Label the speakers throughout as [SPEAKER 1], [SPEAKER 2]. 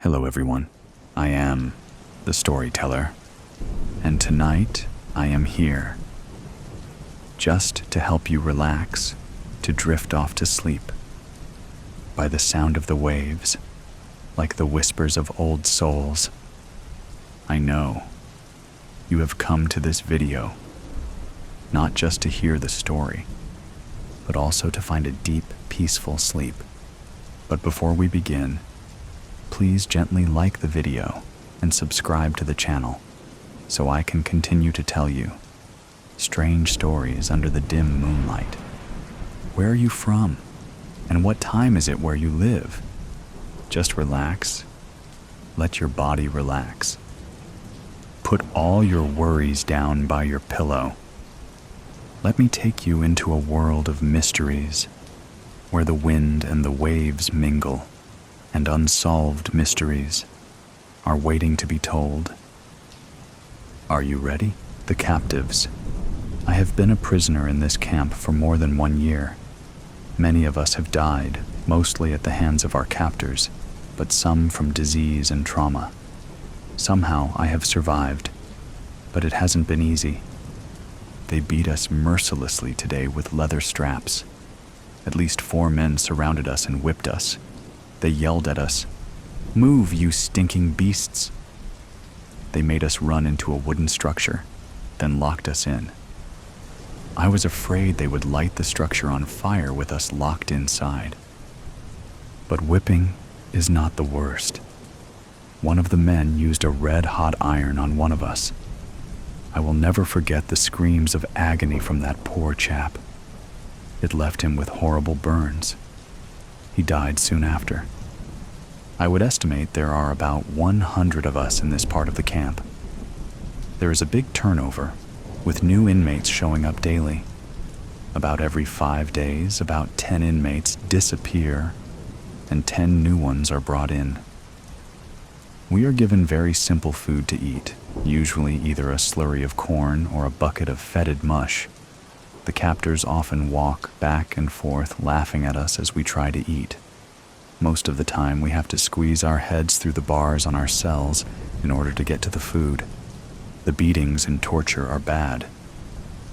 [SPEAKER 1] Hello everyone, I am the storyteller, and tonight I am here just to help you relax, to drift off to sleep by the sound of the waves, like the whispers of old souls. I know you have come to this video not just to hear the story, but also to find a deep, peaceful sleep. But before we begin, please gently like the video and subscribe to the channel so I can continue to tell you strange stories under the dim moonlight. Where are you from? And what time is it where you live? Just relax. Let your body relax. Put all your worries down by your pillow. Let me take you into a world of mysteries where the wind and the waves mingle, and unsolved mysteries are waiting to be told. Are you ready? The captives. I have been a prisoner in this camp for more than 1 year. Many of us have died, mostly at the hands of our captors, but some from disease and trauma. Somehow I have survived, but it hasn't been easy. They beat us mercilessly today with leather straps. At least 4 men surrounded us and whipped us. They yelled at us, "Move, you stinking beasts!" They made us run into a wooden structure, then locked us in. I was afraid they would light the structure on fire with us locked inside. But whipping is not the worst. One of the men used a red-hot iron on one of us. I will never forget the screams of agony from that poor chap. It left him with horrible burns. He died soon after. I would estimate there are about 100 of us in this part of the camp. There is a big turnover, with new inmates showing up daily. About every 5 days, about 10 inmates disappear, and 10 new ones are brought in. We are given very simple food to eat, usually either a slurry of corn or a bucket of fetid mush. The captors often walk back and forth laughing at us as we try to eat. Most of the time we have to squeeze our heads through the bars on our cells in order to get to the food. The beatings and torture are bad,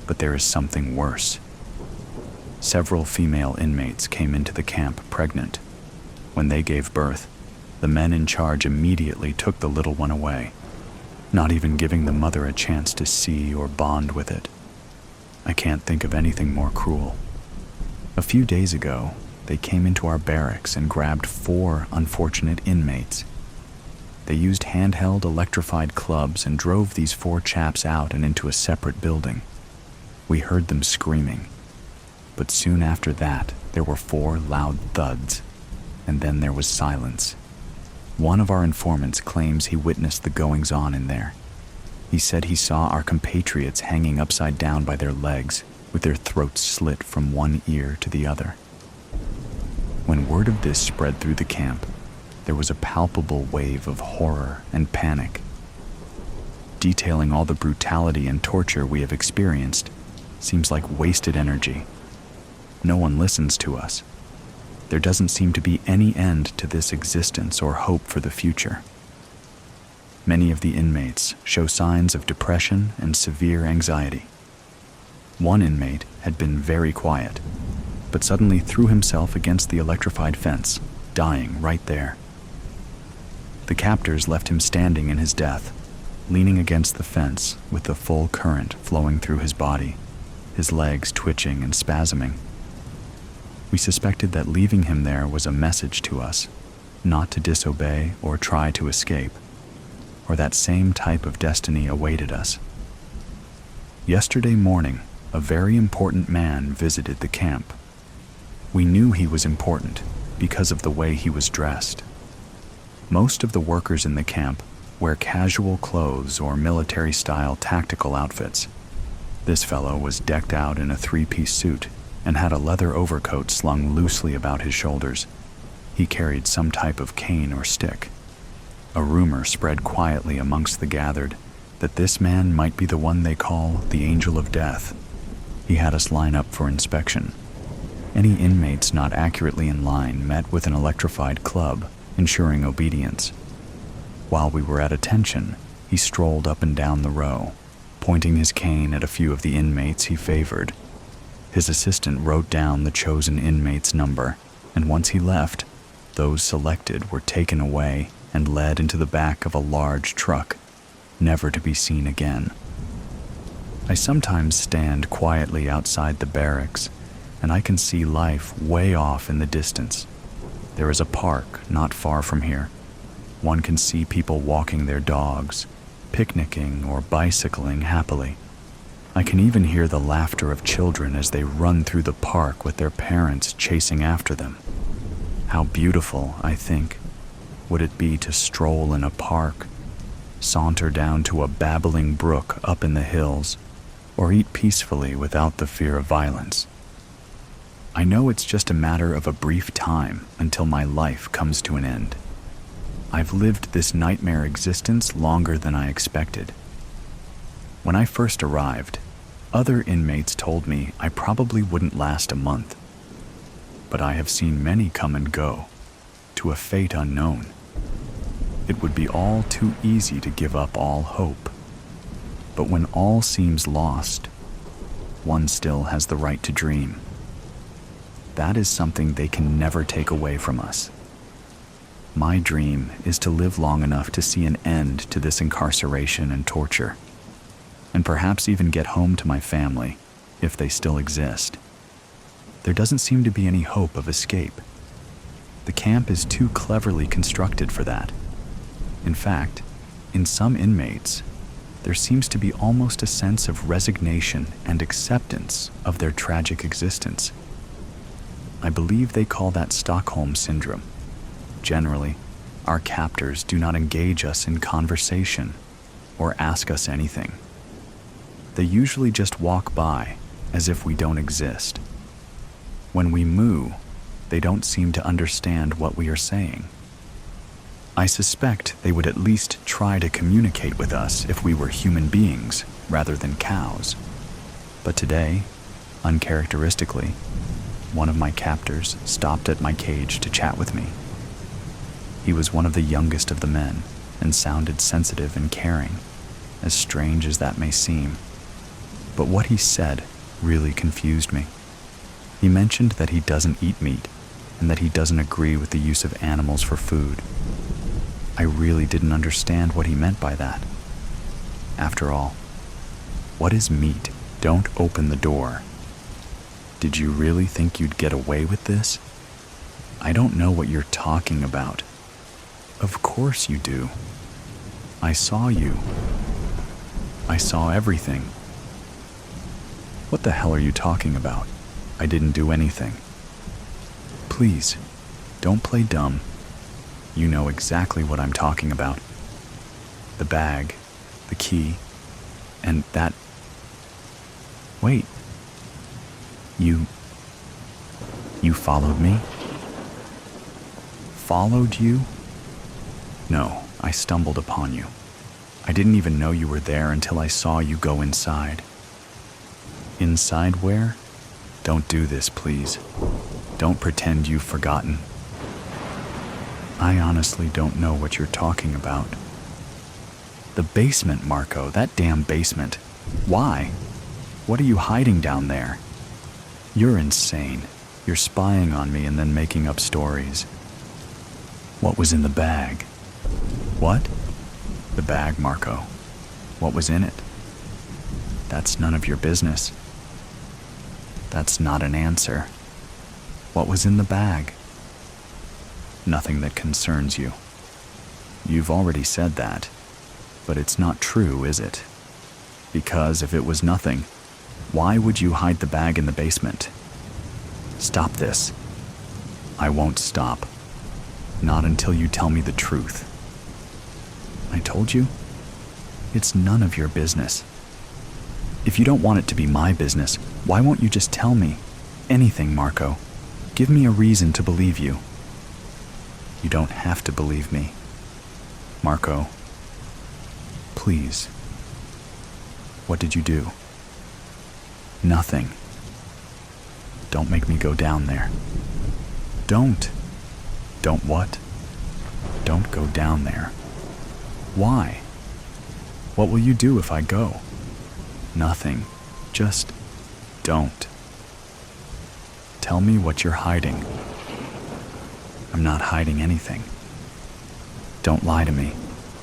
[SPEAKER 1] but there is something worse. Several female inmates came into the camp pregnant. When they gave birth, the men in charge immediately took the little one away, not even giving the mother a chance to see or bond with it. I can't think of anything more cruel. A few days ago, they came into our barracks and grabbed 4 unfortunate inmates. They used handheld electrified clubs and drove these 4 chaps out and into a separate building. We heard them screaming. But soon after that, there were 4 loud thuds, and then there was silence. One of our informants claims he witnessed the goings-on in there. He said he saw our compatriots hanging upside down by their legs, with their throats slit from one ear to the other. When word of this spread through the camp, there was a palpable wave of horror and panic. Detailing all the brutality and torture we have experienced seems like wasted energy. No one listens to us. There doesn't seem to be any end to this existence or hope for the future. Many of the inmates show signs of depression and severe anxiety. One inmate had been very quiet, but suddenly threw himself against the electrified fence, dying right there. The captors left him standing in his death, leaning against the fence with the full current flowing through his body, his legs twitching and spasming. We suspected that leaving him there was a message to us, not to disobey or try to escape, or that same type of destiny awaited us. Yesterday morning, a very important man visited the camp. We knew he was important because of the way he was dressed. Most of the workers in the camp wear casual clothes or military-style tactical outfits. This fellow was decked out in a 3-piece suit and had a leather overcoat slung loosely about his shoulders. He carried some type of cane or stick. A rumor spread quietly amongst the gathered that this man might be the one they call the Angel of Death. He had us line up for inspection. Any inmates not accurately in line met with an electrified club, ensuring obedience. While we were at attention, he strolled up and down the row, pointing his cane at a few of the inmates he favored. His assistant wrote down the chosen inmate's number, and once he left, those selected were taken away and led into the back of a large truck, never to be seen again. I sometimes stand quietly outside the barracks, and I can see life way off in the distance. There is a park not far from here. One can see people walking their dogs, picnicking or bicycling happily. I can even hear the laughter of children as they run through the park with their parents chasing after them. How beautiful, I think, would it be to stroll in a park, saunter down to a babbling brook up in the hills, or eat peacefully without the fear of violence. I know it's just a matter of a brief time until my life comes to an end. I've lived this nightmare existence longer than I expected. When I first arrived, other inmates told me I probably wouldn't last a month. But I have seen many come and go, to a fate unknown. It would be all too easy to give up all hope. But when all seems lost, one still has the right to dream. That is something they can never take away from us. My dream is to live long enough to see an end to this incarceration and torture, and perhaps even get home to my family, if they still exist. There doesn't seem to be any hope of escape. The camp is too cleverly constructed for that. In fact, in some inmates, there seems to be almost a sense of resignation and acceptance of their tragic existence. I believe they call that Stockholm Syndrome. Generally, our captors do not engage us in conversation or ask us anything. They usually just walk by as if we don't exist. When we moo, they don't seem to understand what we are saying. I suspect they would at least try to communicate with us if we were human beings rather than cows. But today, uncharacteristically, one of my captors stopped at my cage to chat with me. He was one of the youngest of the men and sounded sensitive and caring, as strange as that may seem. But what he said really confused me. He mentioned that he doesn't eat meat and that he doesn't agree with the use of animals for food. I really didn't understand what he meant by that. After all, what is meat? Don't open the door. Did you really think you'd get away with this? I don't know what you're talking about. Of course you do. I saw you. I saw everything. What the hell are you talking about? I didn't do anything. Please, don't play dumb. You know exactly what I'm talking about. The bag, the key, and that... Wait. You followed me? Followed you? No, I stumbled upon you. I didn't even know you were there until I saw you go inside. Inside where? Don't do this, please. Don't pretend you've forgotten. I honestly don't know what you're talking about. The basement, Marco, that damn basement. Why? What are you hiding down there? You're insane. You're spying on me and then making up stories. What was in the bag? What? The bag, Marco. What was in it? That's none of your business. That's not an answer. What was in the bag? Nothing that concerns you. You've already said that, but it's not true, is it? Because if it was nothing, why would you hide the bag in the basement? Stop this. I won't stop. Not until you tell me the truth. I told you? It's none of your business. If you don't want it to be my business, why won't you just tell me? Anything, Marco. Give me a reason to believe you. You don't have to believe me. Marco, please. What did you do? Nothing. Don't make me go down there. Don't. Don't what? Don't go down there. Why? What will you do if I go? Nothing. Just don't. Tell me what you're hiding. I'm not hiding anything. Don't lie to me.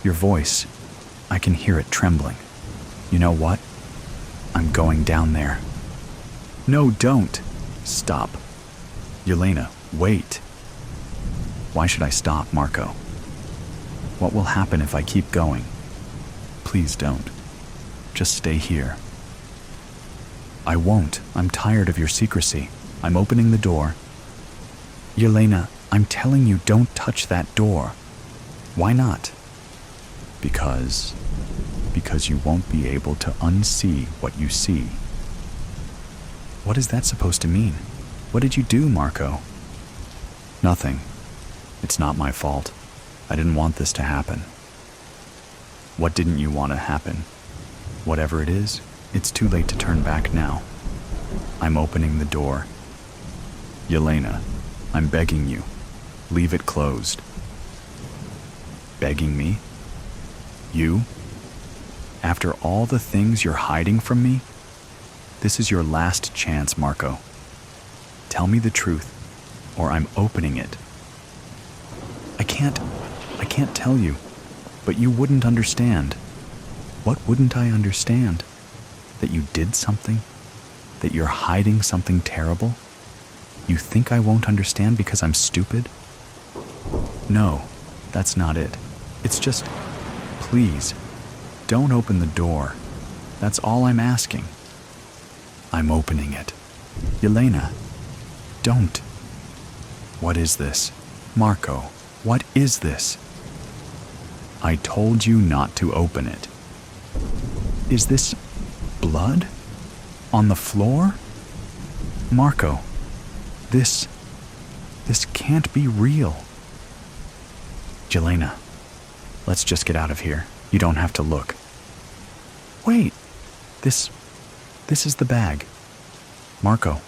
[SPEAKER 1] Your voice, I can hear it trembling. You know what? I'm going down there. No, don't. Stop. Yelena, wait. Why should I stop, Marco? What will happen if I keep going? Please don't. Just stay here. I won't. I'm tired of your secrecy. I'm opening the door. Yelena, I'm telling you, don't touch that door. Why not? Because you won't be able to unsee what you see. What is that supposed to mean? What did you do, Marco? Nothing. It's not my fault. I didn't want this to happen. What didn't you want to happen? Whatever it is, it's too late to turn back now. I'm opening the door. Yelena, I'm begging you. Leave it closed. Begging me? You? After all the things you're hiding from me? This is your last chance, Marco. Tell me the truth, or I'm opening it. I can't tell you, but you wouldn't understand. What wouldn't I understand? That you did something? That you're hiding something terrible? You think I won't understand because I'm stupid? No, that's not it. It's just, please, don't open the door. That's all I'm asking. I'm opening it. Yelena, don't. What is this? Marco, what is this? I told you not to open it. Is this blood? On the floor? Marco, this can't be real. Yelena, let's just get out of here. You don't have to look. Wait, this is the bag. Marco,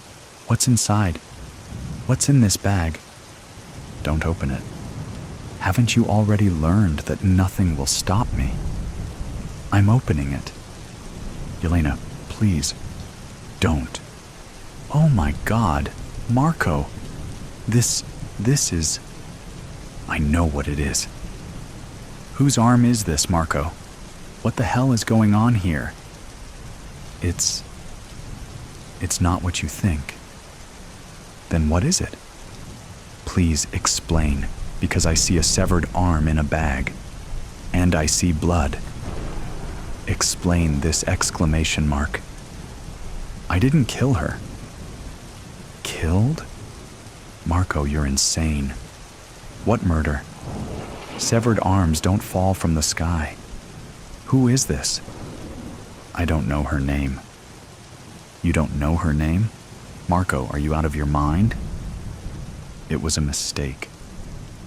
[SPEAKER 1] what's inside? What's in this bag? Don't open it. Haven't you already learned that nothing will stop me? I'm opening it. Yelena, please, don't. Oh my God, Marco, this is... I know what it is. Whose arm is this, Marco? What the hell is going on here? It's not what you think. Then what is it? Please explain, because I see a severed arm in a bag, and I see blood. Explain this exclamation mark. I didn't kill her. Killed? Marco, you're insane. What murder? Severed arms don't fall from the sky. Who is this? I don't know her name. You don't know her name? Marco, are you out of your mind? It was a mistake.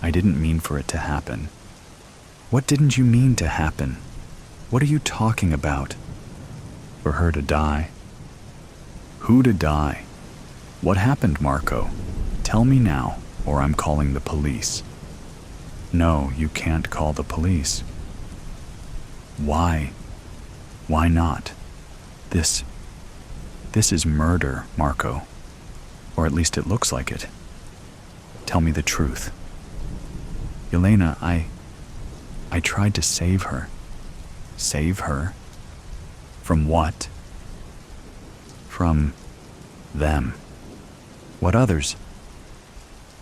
[SPEAKER 1] I didn't mean for it to happen. What didn't you mean to happen? What are you talking about? For her to die? Who to die? What happened, Marco? Tell me now, or I'm calling the police. No, you can't call the police. Why? Why not? This is murder, Marco. Or at least it looks like it. Tell me the truth. Yelena, I tried to save her. Save her? From what? From them. What others?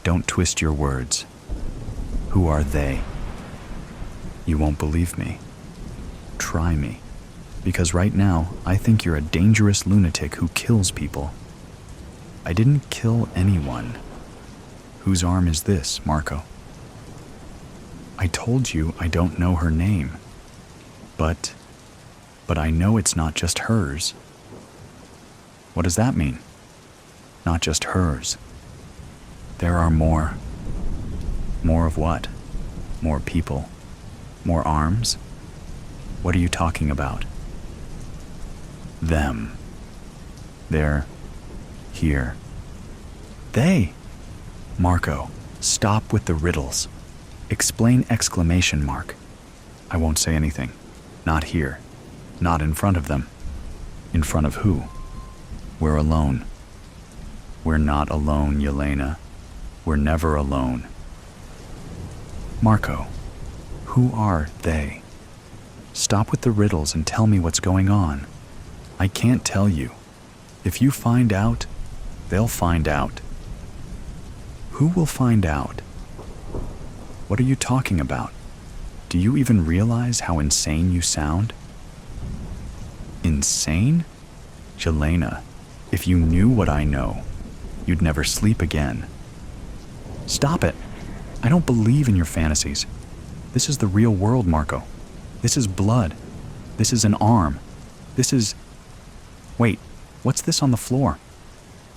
[SPEAKER 1] Don't twist your words. Who are they? You won't believe me. Try me. Because right now, I think you're a dangerous lunatic who kills people. I didn't kill anyone. Whose arm is this, Marco? I told you I don't know her name. But I know it's not just hers. What does that mean? Not just hers. There are more. More of what? More people? More arms? What are you talking about? Them. They're here. They? Marco, stop with the riddles. Explain exclamation mark. I won't say anything. Not here. Not in front of them. In front of who? We're alone. We're not alone, Yelena. We're never alone. Marco, who are they? Stop with the riddles and tell me what's going on. I can't tell you. If you find out, they'll find out. Who will find out? What are you talking about? Do you even realize how insane you sound? Insane? Jelena, if you knew what I know, you'd never sleep again. Stop it. I don't believe in your fantasies. This is the real world, Marco. This is blood. This is an arm. This is... Wait, what's this on the floor?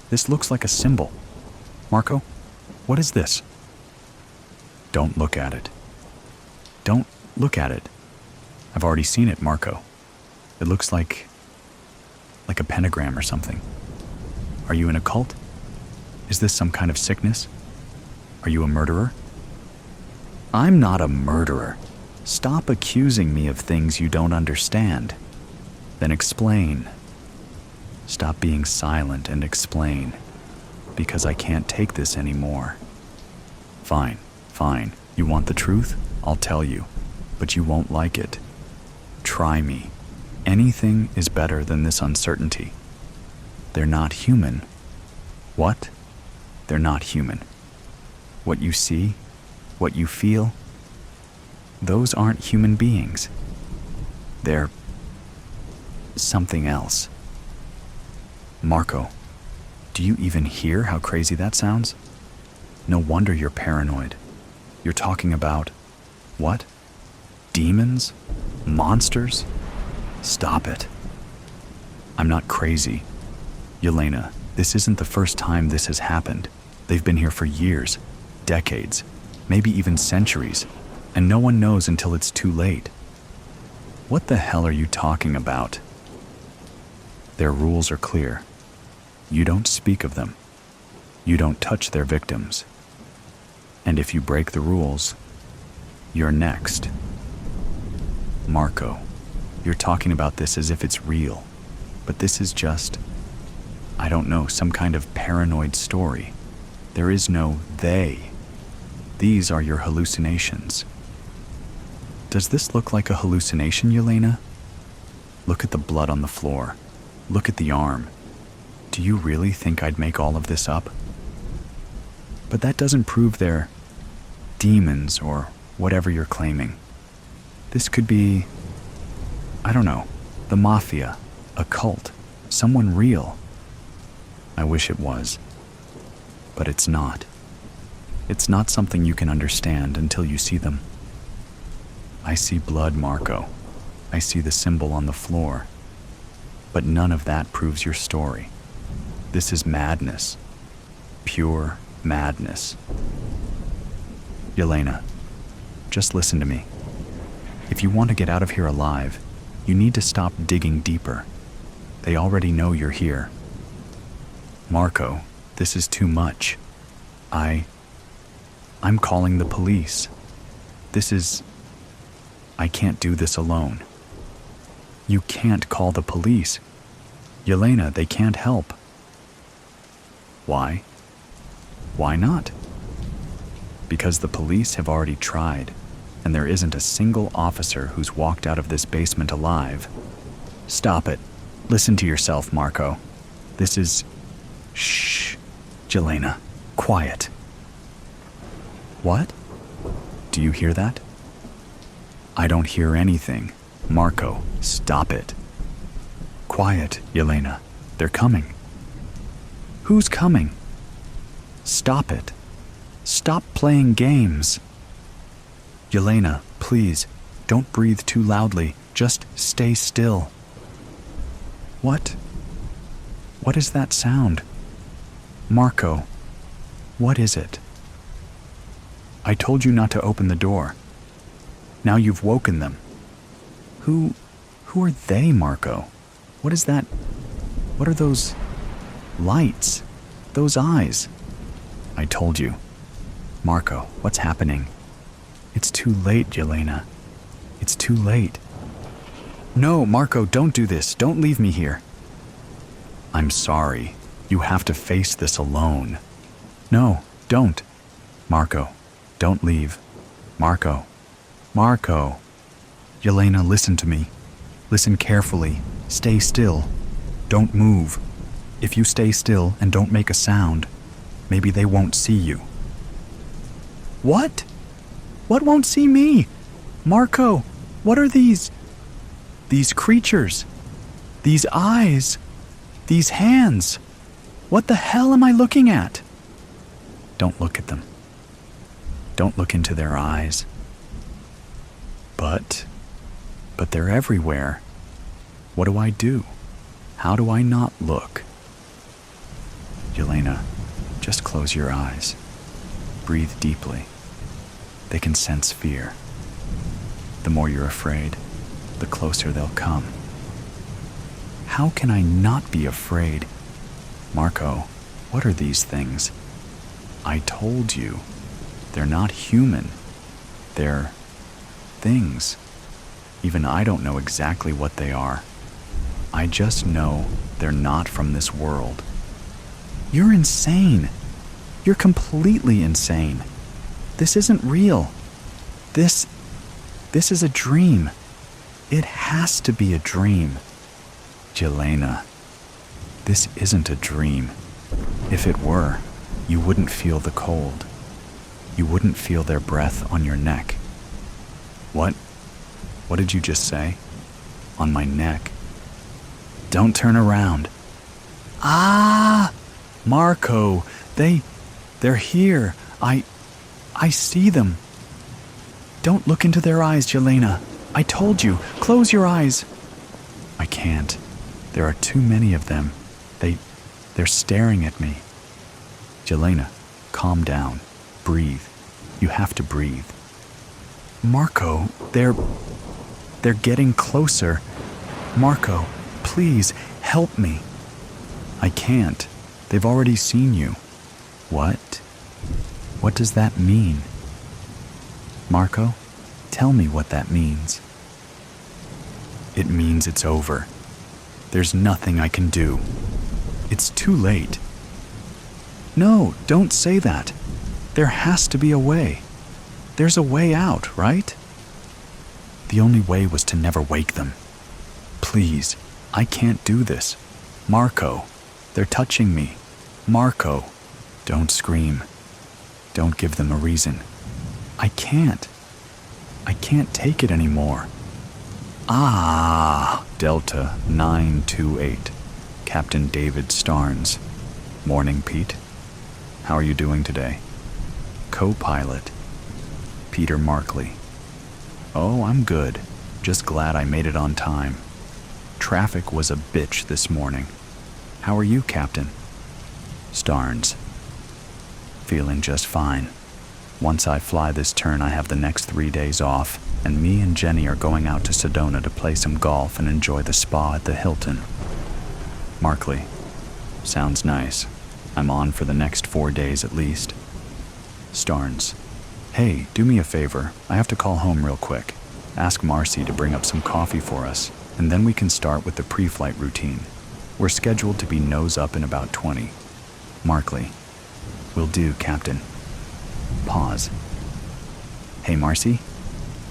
[SPEAKER 1] This looks like a symbol. Marco, what is this? Don't look at it. Don't look at it. I've already seen it, Marco. It looks like a pentagram or something. Are you in a cult? Is this some kind of sickness? Are you a murderer? I'm not a murderer. Stop accusing me of things you don't understand. Then explain. Stop being silent and explain. Because I can't take this anymore. Fine. You want the truth? I'll tell you. But you won't like it. Try me. Anything is better than this uncertainty. They're not human. What? They're not human. What you see, what you feel, those aren't human beings. They're something else. Marco, do you even hear how crazy that sounds? No wonder you're paranoid. You're talking about, what? Demons? Monsters? Stop it. I'm not crazy. Yelena, this isn't the first time this has happened. They've been here for years, decades, maybe even centuries, and no one knows until it's too late. What the hell are you talking about? Their rules are clear. You don't speak of them. You don't touch their victims. And if you break the rules, you're next. Marco, you're talking about this as if it's real, but this is just, I don't know, some kind of paranoid story. There is no they. These are your hallucinations. Does this look like a hallucination, Yelena? Look at the blood on the floor. Look at the arm. Do you really think I'd make all of this up? But that doesn't prove they're demons or whatever you're claiming. This could be, I don't know, the mafia, a cult, someone real. I wish it was. But it's not. It's not something you can understand until you see them. I see blood, Marco. I see the symbol on the floor. But none of that proves your story. This is madness. Pure madness. Yelena, just listen to me. If you want to get out of here alive, you need to stop digging deeper. They already know you're here. Marco, this is too much. I'm calling the police. I can't do this alone. You can't call the police. Yelena, they can't help. Why? Why not? Because the police have already tried, and there isn't a single officer who's walked out of this basement alive. Stop it. Listen to yourself, Marco. This is... Shh. Jelena, quiet. What? Do you hear that? I don't hear anything. Marco, stop it. Quiet, Yelena. They're coming. Who's coming? Stop it. Stop playing games. Yelena, please, don't breathe too loudly. Just stay still. What? What is that sound? Marco, what is it? I told you not to open the door. Now you've woken them. Who are they, Marco? What is that? What are those lights? Those eyes? I told you. Marco, what's happening? It's too late, Yelena. It's too late. No, Marco, don't do this. Don't leave me here. I'm sorry. You have to face this alone. No, don't. Marco, don't leave. Marco. Marco. Yelena, listen to me. Listen carefully. Stay still. Don't move. If you stay still and don't make a sound, maybe they won't see you. What? What won't see me? Marco, what are these? These creatures? These eyes? These hands? What the hell am I looking at? Don't look at them. Don't look into their eyes. But they're everywhere. What do I do? How do I not look? Yelena, just close your eyes. Breathe deeply. They can sense fear. The more you're afraid, the closer they'll come. How can I not be afraid? Marco, what are these things? I told you, they're not human. They're things. Even I don't know exactly what they are. I just know they're not from this world. You're insane. You're completely insane. This isn't real. This is a dream. It has to be a dream. Jelena, this isn't a dream. If it were, you wouldn't feel the cold. You wouldn't feel their breath on your neck. What? What did you just say? On my neck? Don't turn around. Ah! Marco, they're here. I see them. Don't look into their eyes, Jelena. I told you, close your eyes. I can't. There are too many of them. They're staring at me. Jelena, calm down. Breathe. You have to breathe. Marco, they're getting closer. Marco, please, help me. I can't. They've already seen you. What? What does that mean? Marco, tell me what that means. It means it's over. There's nothing I can do. It's too late. No, don't say that. There has to be a way. There's a way out, right? The only way was to never wake them. Please, I can't do this. Marco, they're touching me. Marco, don't scream. Don't give them a reason. I can't. I can't take it anymore. Ah, Delta 928, Captain David Starnes. Morning, Pete. How are you doing today? Co-pilot, Peter Markley. Oh, I'm good. Just glad I made it on time. Traffic was a bitch this morning. How are you, Captain? Starnes. Feeling just fine. Once I fly this turn, I have the next 3 days off, and me and Jenny are going out to Sedona to play some golf and enjoy the spa at the Hilton. Markley. Sounds nice. I'm on for the next 4 days at least. Starnes. Hey, do me a favor. I have to call home real quick. Ask Marcy to bring up some coffee for us, and then we can start with the pre-flight routine. We're scheduled to be nose up in about 20. Markley. Will do, Captain. Pause. Hey, Marcy,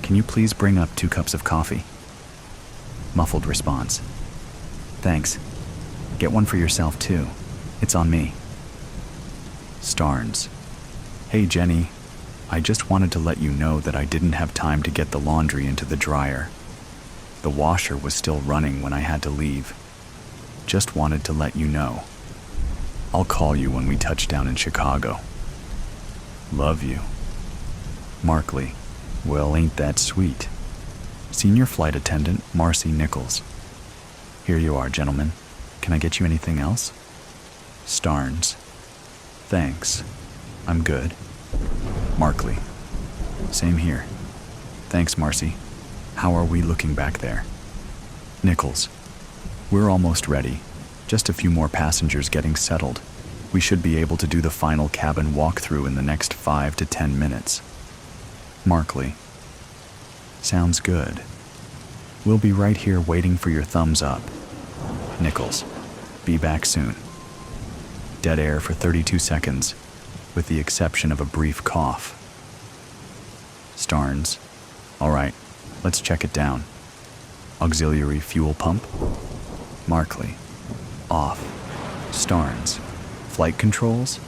[SPEAKER 1] can you please bring up 2 cups of coffee? Muffled response. Thanks. Get one for yourself, too. It's on me. Starnes. Hey, Jenny. I just wanted to let you know that I didn't have time to get the laundry into the dryer. The washer was still running when I had to leave. Just wanted to let you know. I'll call you when we touch down in Chicago. Love you. Markley. Well, ain't that sweet. Senior Flight Attendant Marcy Nichols. Here you are, gentlemen. Can I get you anything else? Starnes. Thanks. I'm good. Markley. Same here. Thanks, Marcy. How are we looking back there? Nichols. We're almost ready. Just a few more passengers getting settled. We should be able to do the final cabin walkthrough in the next 5 to 10 minutes. Markley. Sounds good. We'll be right here waiting for your thumbs up. Nichols, be back soon. Dead air for 32 seconds, with the exception of a brief cough. Starnes, all right, let's check it down. Auxiliary fuel pump. Markley, off. Starnes, flight controls.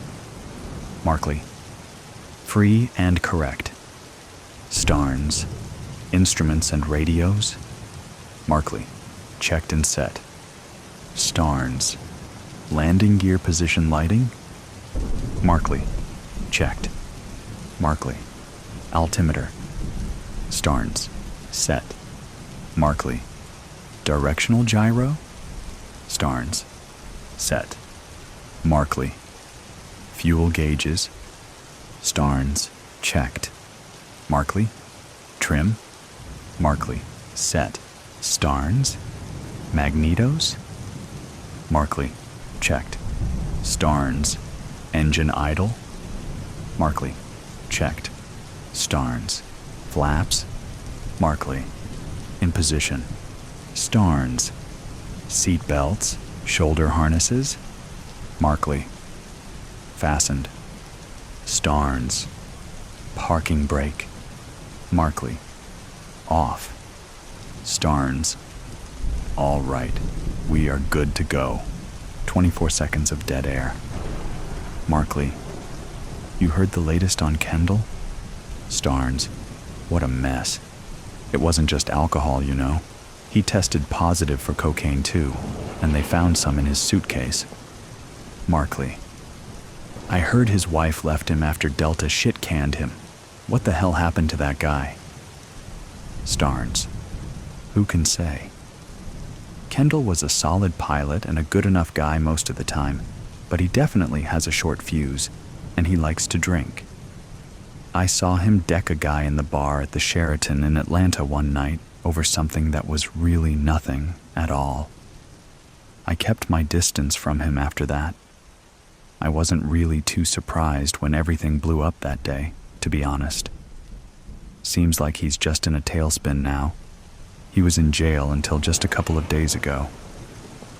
[SPEAKER 1] Markley, free and correct. Starnes, instruments and radios. Markley, checked and set. Starnes, landing gear position lighting. Markley, checked. Markley, altimeter. Starnes, set. Markley, directional gyro. Starnes, set. Markley, fuel gauges. Starnes, checked. Markley, trim. Markley, set. Starnes, magnetos. Markley, checked. Starnes, engine idle. Markley, checked. Starnes, flaps. Markley, in position. Starnes, seat belts, shoulder harnesses. Markley, fastened. Starnes, parking brake. Markley, off. Starnes, all right, we are good to go. 24 seconds of dead air. Markley, you heard the latest on Kendall? Starnes, what a mess. It wasn't just alcohol, you know. He tested positive for cocaine too, and they found some in his suitcase. Markley, I heard his wife left him after Delta shit-canned him. What the hell happened to that guy? Starnes, who can say? Kendall was a solid pilot and a good enough guy most of the time, but he definitely has a short fuse, and he likes to drink. I saw him deck a guy in the bar at the Sheraton in Atlanta one night over something that was really nothing at all. I kept my distance from him after that. I wasn't really too surprised when everything blew up that day, to be honest. Seems like he's just in a tailspin now. He was in jail until just a couple of days ago.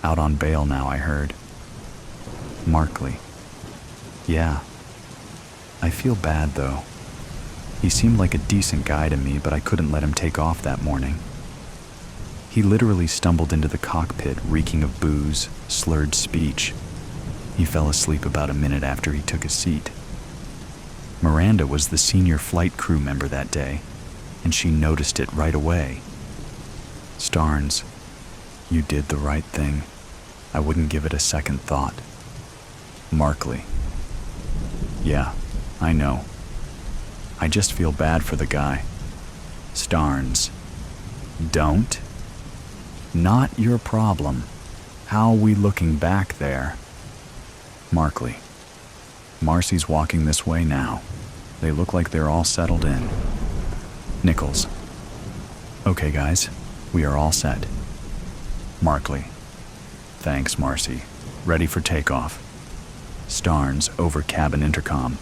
[SPEAKER 1] Out on bail now, I heard. Markley. Yeah. I feel bad, though. He seemed like a decent guy to me, but I couldn't let him take off that morning. He literally stumbled into the cockpit reeking of booze, slurred speech. He fell asleep about a minute after he took his seat. Miranda was the senior flight crew member that day, and she noticed it right away. Starnes, you did the right thing. I wouldn't give it a second thought. Markley. Yeah, I know. I just feel bad for the guy. Starnes. Don't? Not your problem. How we looking back there? Markley. Marcy's walking this way now. They look like they're all settled in. Nichols. Okay, guys, we are all set. Markley. Thanks, Marcy. Ready for takeoff. Starnes over cabin intercom.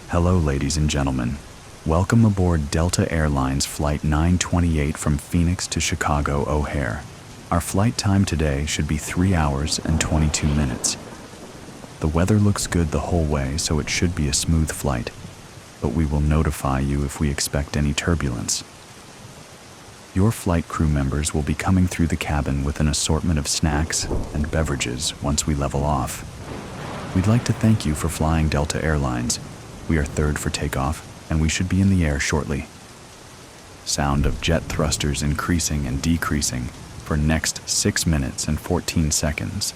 [SPEAKER 1] Hello, ladies and gentlemen. Welcome aboard Delta Airlines Flight 928 from Phoenix to Chicago O'Hare. Our flight time today should be 3 hours and 22 minutes. The weather looks good the whole way, so it should be a smooth flight, but we will notify you if we expect any turbulence. Your flight crew members will be coming through the cabin with an assortment of snacks and beverages once we level off. We'd like to thank you for flying Delta Airlines. We are third for takeoff, and we should be in the air shortly. Sound of jet thrusters increasing and decreasing for next 6 minutes and 14 seconds.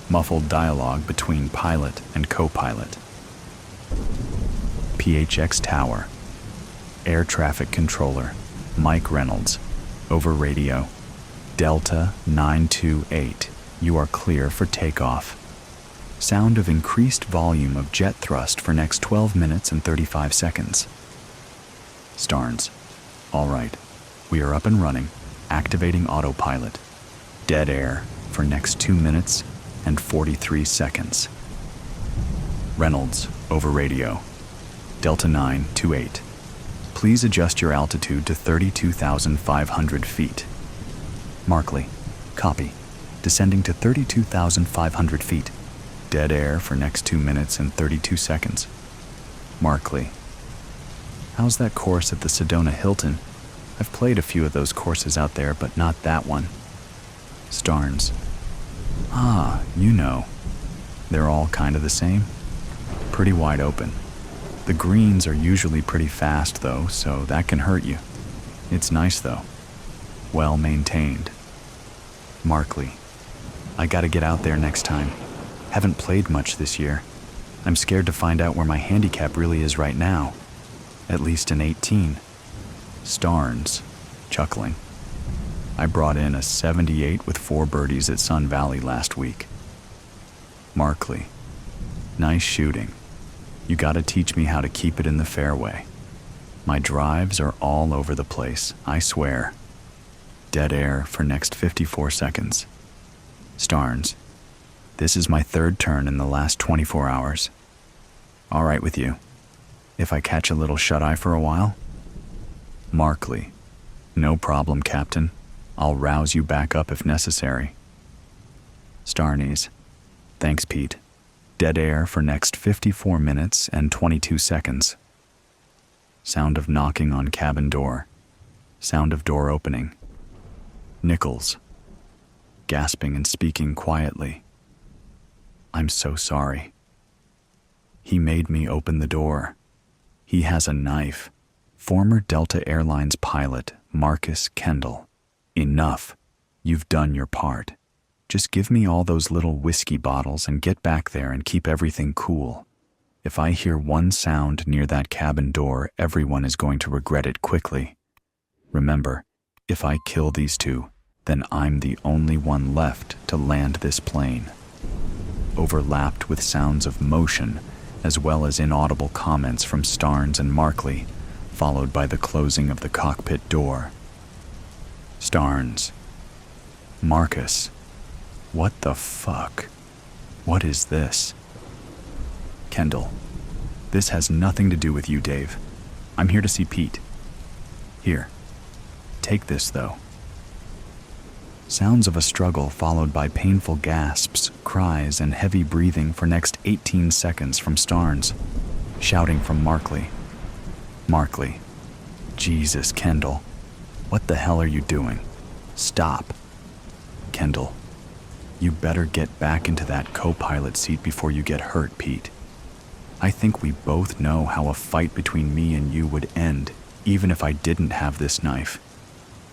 [SPEAKER 1] Muffled dialogue between pilot and co-pilot. PHX Tower. Air Traffic Controller, Mike Reynolds. Over radio. Delta 928. You are clear for takeoff. Sound of increased volume of jet thrust for next 12 minutes and 35 seconds. Starnes. All right. We are up and running. Activating autopilot. Dead air for next 2 minutes and 43 seconds. Reynolds, over radio. Delta 928. Please adjust your altitude to 32,500 feet. Markley, copy. Descending to 32,500 feet. Dead air for next 2 minutes and 32 seconds. Markley. How's that course at the Sedona Hilton? I've played a few of those courses out there, but not that one. Starnes. Ah, you know. They're all kind of the same. Pretty wide open. The greens are usually pretty fast though, so that can hurt you. It's nice though. Well maintained. Markley. I gotta get out there next time. Haven't played much this year. I'm scared to find out where my handicap really is right now. At least an 18. Starnes, chuckling. I brought in a 78 with 4 birdies at Sun Valley last week. Markley. Nice shooting. You gotta teach me how to keep it in the fairway. My drives are all over the place, I swear. Dead air for next 54 seconds. Starnes. This is my 3rd turn in the last 24 hours. All right with you. If I catch a little shut-eye for a while? Markley. No problem, Captain. I'll rouse you back up if necessary. Starnes. Thanks, Pete. Dead air for next 54 minutes and 22 seconds. Sound of knocking on cabin door. Sound of door opening. Nichols. Gasping and speaking quietly. I'm so sorry. He made me open the door. He has a knife. Former Delta Airlines pilot, Marcus Kendall. Enough. You've done your part. Just give me all those little whiskey bottles and get back there and keep everything cool. If I hear one sound near that cabin door, everyone is going to regret it quickly. Remember, if I kill these two, then I'm the only one left to land this plane. Overlapped with sounds of motion, as well as inaudible comments from Starnes and Markley, followed by the closing of the cockpit door. Starnes. Marcus. What the fuck? What is this? Kendall. This has nothing to do with you, Dave. I'm here to see Pete. Here. Take this, though. Sounds of a struggle followed by painful gasps, cries, and heavy breathing for next 18 seconds from Starnes. Shouting from Markley. Markley. Jesus, Kendall. What the hell are you doing? Stop. Kendall. You better get back into that co-pilot seat before you get hurt, Pete. I think we both know how a fight between me and you would end, even if I didn't have this knife.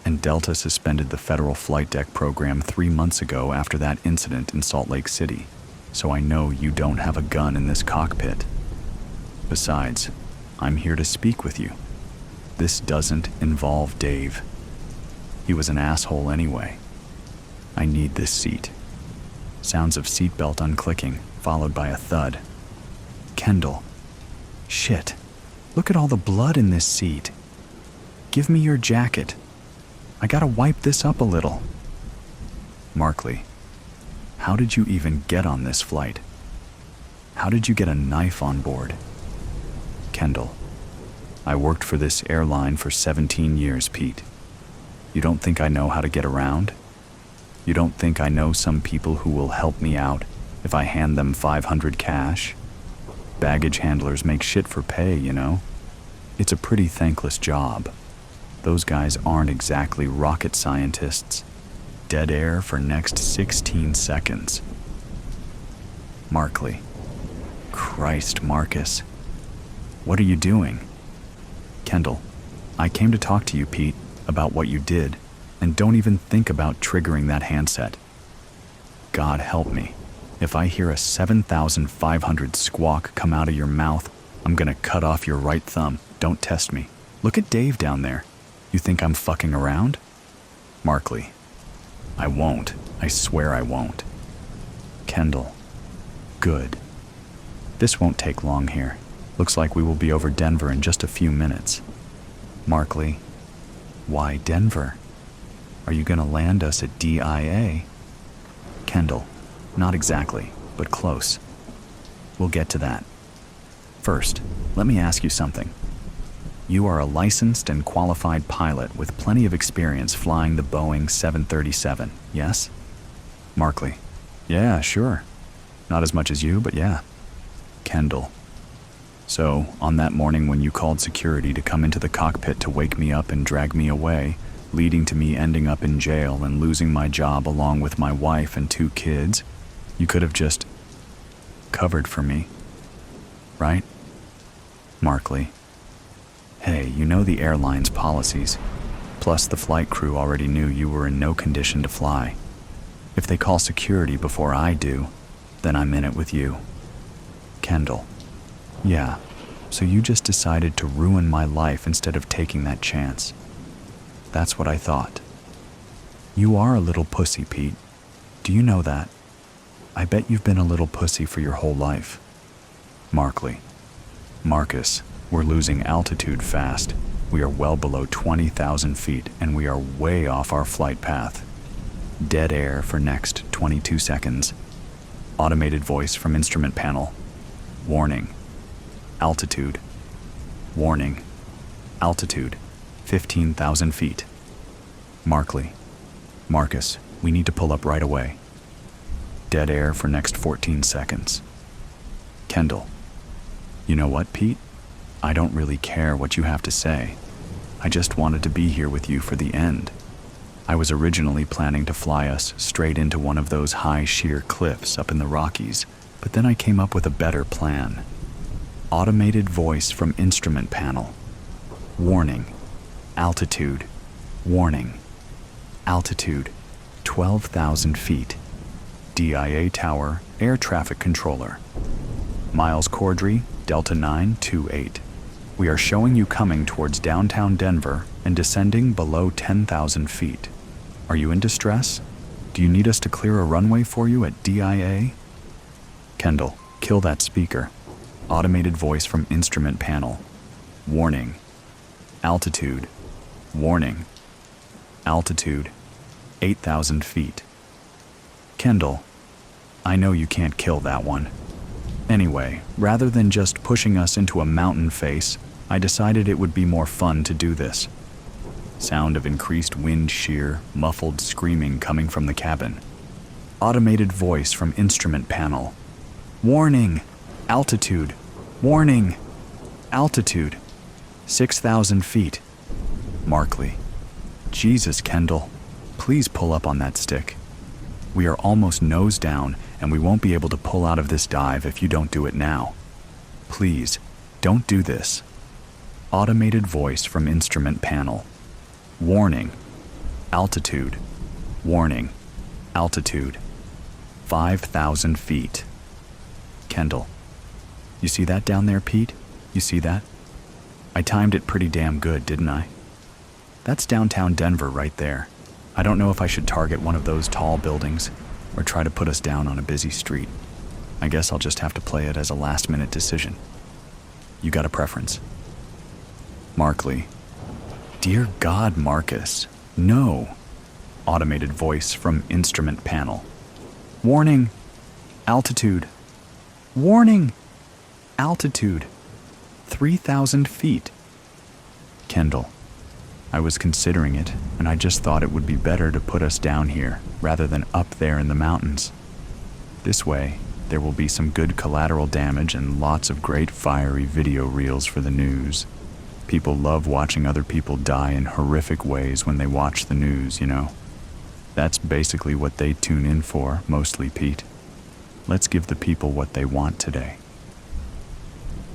[SPEAKER 1] And Delta suspended the federal flight deck program 3 months ago after that incident in Salt Lake City, so I know you don't have a gun in this cockpit. Besides, I'm here to speak with you. This doesn't involve Dave. He was an asshole anyway. I need this seat. Sounds of seatbelt unclicking, followed by a thud. Kendall. Shit. Look at all the blood in this seat. Give me your jacket. I gotta wipe this up a little. Markley. How did you even get on this flight? How did you get a knife on board? Kendall. I worked for this airline for 17 years, Pete. You don't think I know how to get around? You don't think I know some people who will help me out if I hand them 500 cash? Baggage handlers make shit for pay, you know? It's a pretty thankless job. Those guys aren't exactly rocket scientists. Dead air for next 16 seconds. Markley. Christ, Marcus. What are you doing? Kendall. I came to talk to you, Pete, about what you did. And don't even think about triggering that handset. God help me. If I hear a 7,500 squawk come out of your mouth, I'm gonna cut off your right thumb. Don't test me. Look at Dave down there. You think I'm fucking around? Markley. I won't. I swear I won't. Kendall. Good. This won't take long here. Looks like we will be over Denver in just a few minutes. Markley. Why Denver? Are you gonna land us at DIA? Kendall. Not exactly, but close. We'll get to that. First, let me ask you something. You are a licensed and qualified pilot with plenty of experience flying the Boeing 737, yes? Markley. Yeah, sure. Not as much as you, but yeah. Kendall. So, on that morning when you called security to come into the cockpit to wake me up and drag me away, leading to me ending up in jail and losing my job along with my wife and 2 kids, you could have just covered for me, right? Markley. Hey, you know the airline's policies. Plus, the flight crew already knew you were in no condition to fly. If they call security before I do, then I'm in it with you. Kendall. Yeah, so you just decided to ruin my life instead of taking that chance. That's what I thought. You are a little pussy, Pete. Do you know that? I bet you've been a little pussy for your whole life. Markley. Marcus, we're losing altitude fast. We are well below 20,000 feet and we are way off our flight path. Dead air for next 22 seconds. Automated voice from instrument panel. Warning. Altitude. Warning. Altitude. 15,000 feet. Markley. Marcus, we need to pull up right away. Dead air for next 14 seconds. Kendall. You know what, Pete? I don't really care what you have to say. I just wanted to be here with you for the end. I was originally planning to fly us straight into one of those high sheer cliffs up in the Rockies, but then I came up with a better plan. Automated voice from instrument panel. Warning. Altitude. Warning. Altitude. 12,000 feet. DIA Tower, Air Traffic Controller. Miles Cordry, Delta 928. We are showing you coming towards downtown Denver and descending below 10,000 feet. Are you in distress? Do you need us to clear a runway for you at DIA? Kendall, kill that speaker. Automated voice from instrument panel. Warning. Altitude. Warning. Altitude. 8,000 feet. Kendall, I know you can't kill that one. Anyway, rather than just pushing us into a mountain face, I decided it would be more fun to do this. Sound of increased wind shear, muffled screaming coming from the cabin. Automated voice from instrument panel. Warning! Altitude! Warning! Altitude! 6,000 feet. Markley. Jesus, Kendall. Please pull up on that stick. We are almost nose down, and we won't be able to pull out of this dive if you don't do it now. Please, don't do this. Automated voice from instrument panel. Warning. Altitude. Warning. Altitude. 5,000 feet. Kendall. You see that down there, Pete? You see that? I timed it pretty damn good, didn't I? That's downtown Denver right there. I don't know if I should target one of those tall buildings or try to put us down on a busy street. I guess I'll just have to play it as a last-minute decision. You got a preference? Markley. Dear God, Marcus. No. Automated voice from instrument panel. Warning. Altitude. Warning. Altitude. 3,000 feet. Kendall. I was considering it, and I just thought it would be better to put us down here rather than up there in the mountains. This way, there will be some good collateral damage and lots of great fiery video reels for the news. People love watching other people die in horrific ways when they watch the news, you know. That's basically what they tune in for, mostly, Pete. Let's give the people what they want today.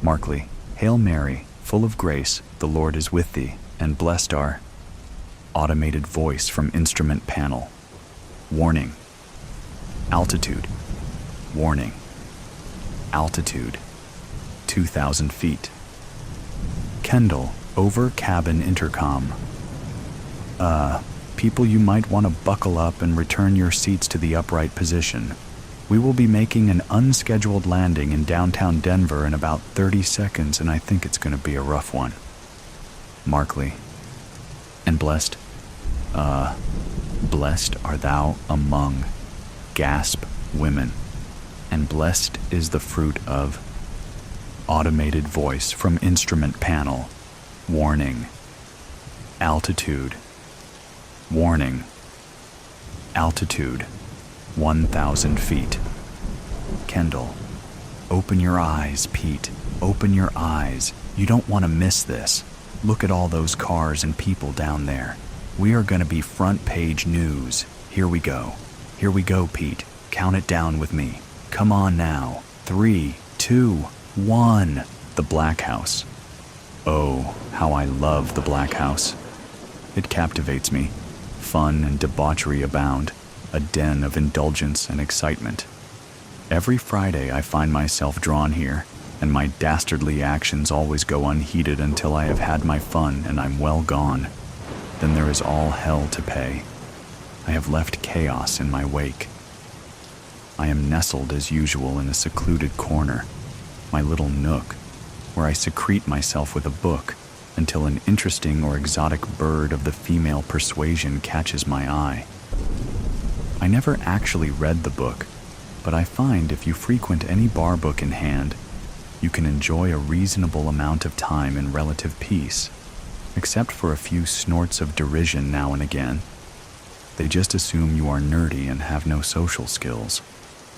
[SPEAKER 1] Markley. Hail Mary, full of grace, the Lord is with thee, and blessed are. Automated voice from instrument panel. Warning. Altitude. Warning. Altitude. 2,000 feet. Kendall, over cabin intercom. People, you might want to buckle up and return your seats to the upright position. We will be making an unscheduled landing in downtown Denver in about 30 seconds, and I think it's going to be a rough one. Markley. And blessed? Blessed are thou among, gasp, women, and blessed is the fruit of. Automated voice from instrument panel. Warning. Altitude. Warning. Altitude. 1,000 feet. Kendall. Open your eyes, Pete. Open your eyes. You don't want to miss this. Look at all those cars and people down there. We are going to be front page news. Here we go. Here we go, Pete. Count it down with me. Come on now. 3, 2, 1. The Black House. Oh, how I love the Black House. It captivates me. Fun and debauchery abound, a den of indulgence and excitement. Every Friday I find myself drawn here, and my dastardly actions always go unheeded until I have had my fun and I'm well gone. Then there is all hell to pay. I have left chaos in my wake. I am nestled as usual in a secluded corner, my little nook, where I secrete myself with a book until an interesting or exotic bird of the female persuasion catches my eye. I never actually read the book, but I find if you frequent any bar book in hand, you can enjoy a reasonable amount of time in relative peace, except for a few snorts of derision now and again. They just assume you are nerdy and have no social skills.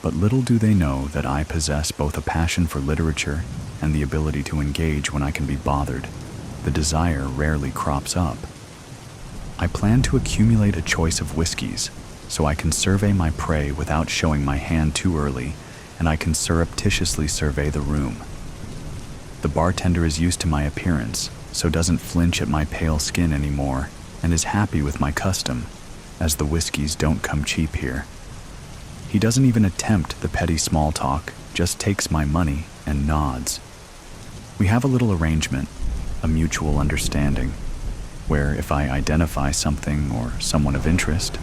[SPEAKER 1] But little do they know that I possess both a passion for literature and the ability to engage when I can be bothered. The desire rarely crops up. I plan to accumulate a choice of whiskeys, so I can survey my prey without showing my hand too early, and I can surreptitiously survey the room. The bartender is used to my appearance, so doesn't flinch at my pale skin anymore, and is happy with my custom, as the whiskeys don't come cheap here. He doesn't even attempt the petty small talk, just takes my money and nods. We have a little arrangement, a mutual understanding, where if I identify something or someone of interest,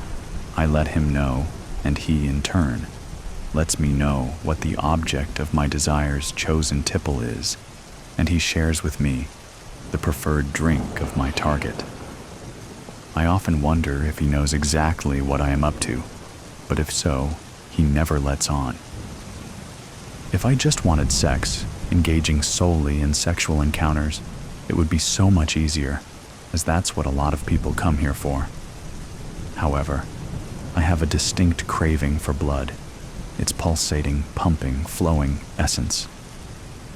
[SPEAKER 1] I let him know, and he, in turn, lets me know what the object of my desire's chosen tipple is, and he shares with me the preferred drink of my target. I often wonder if he knows exactly what I am up to, but if so, he never lets on. If I just wanted sex, engaging solely in sexual encounters, it would be so much easier, as that's what a lot of people come here for. However, I have a distinct craving for blood, its pulsating, pumping, flowing essence.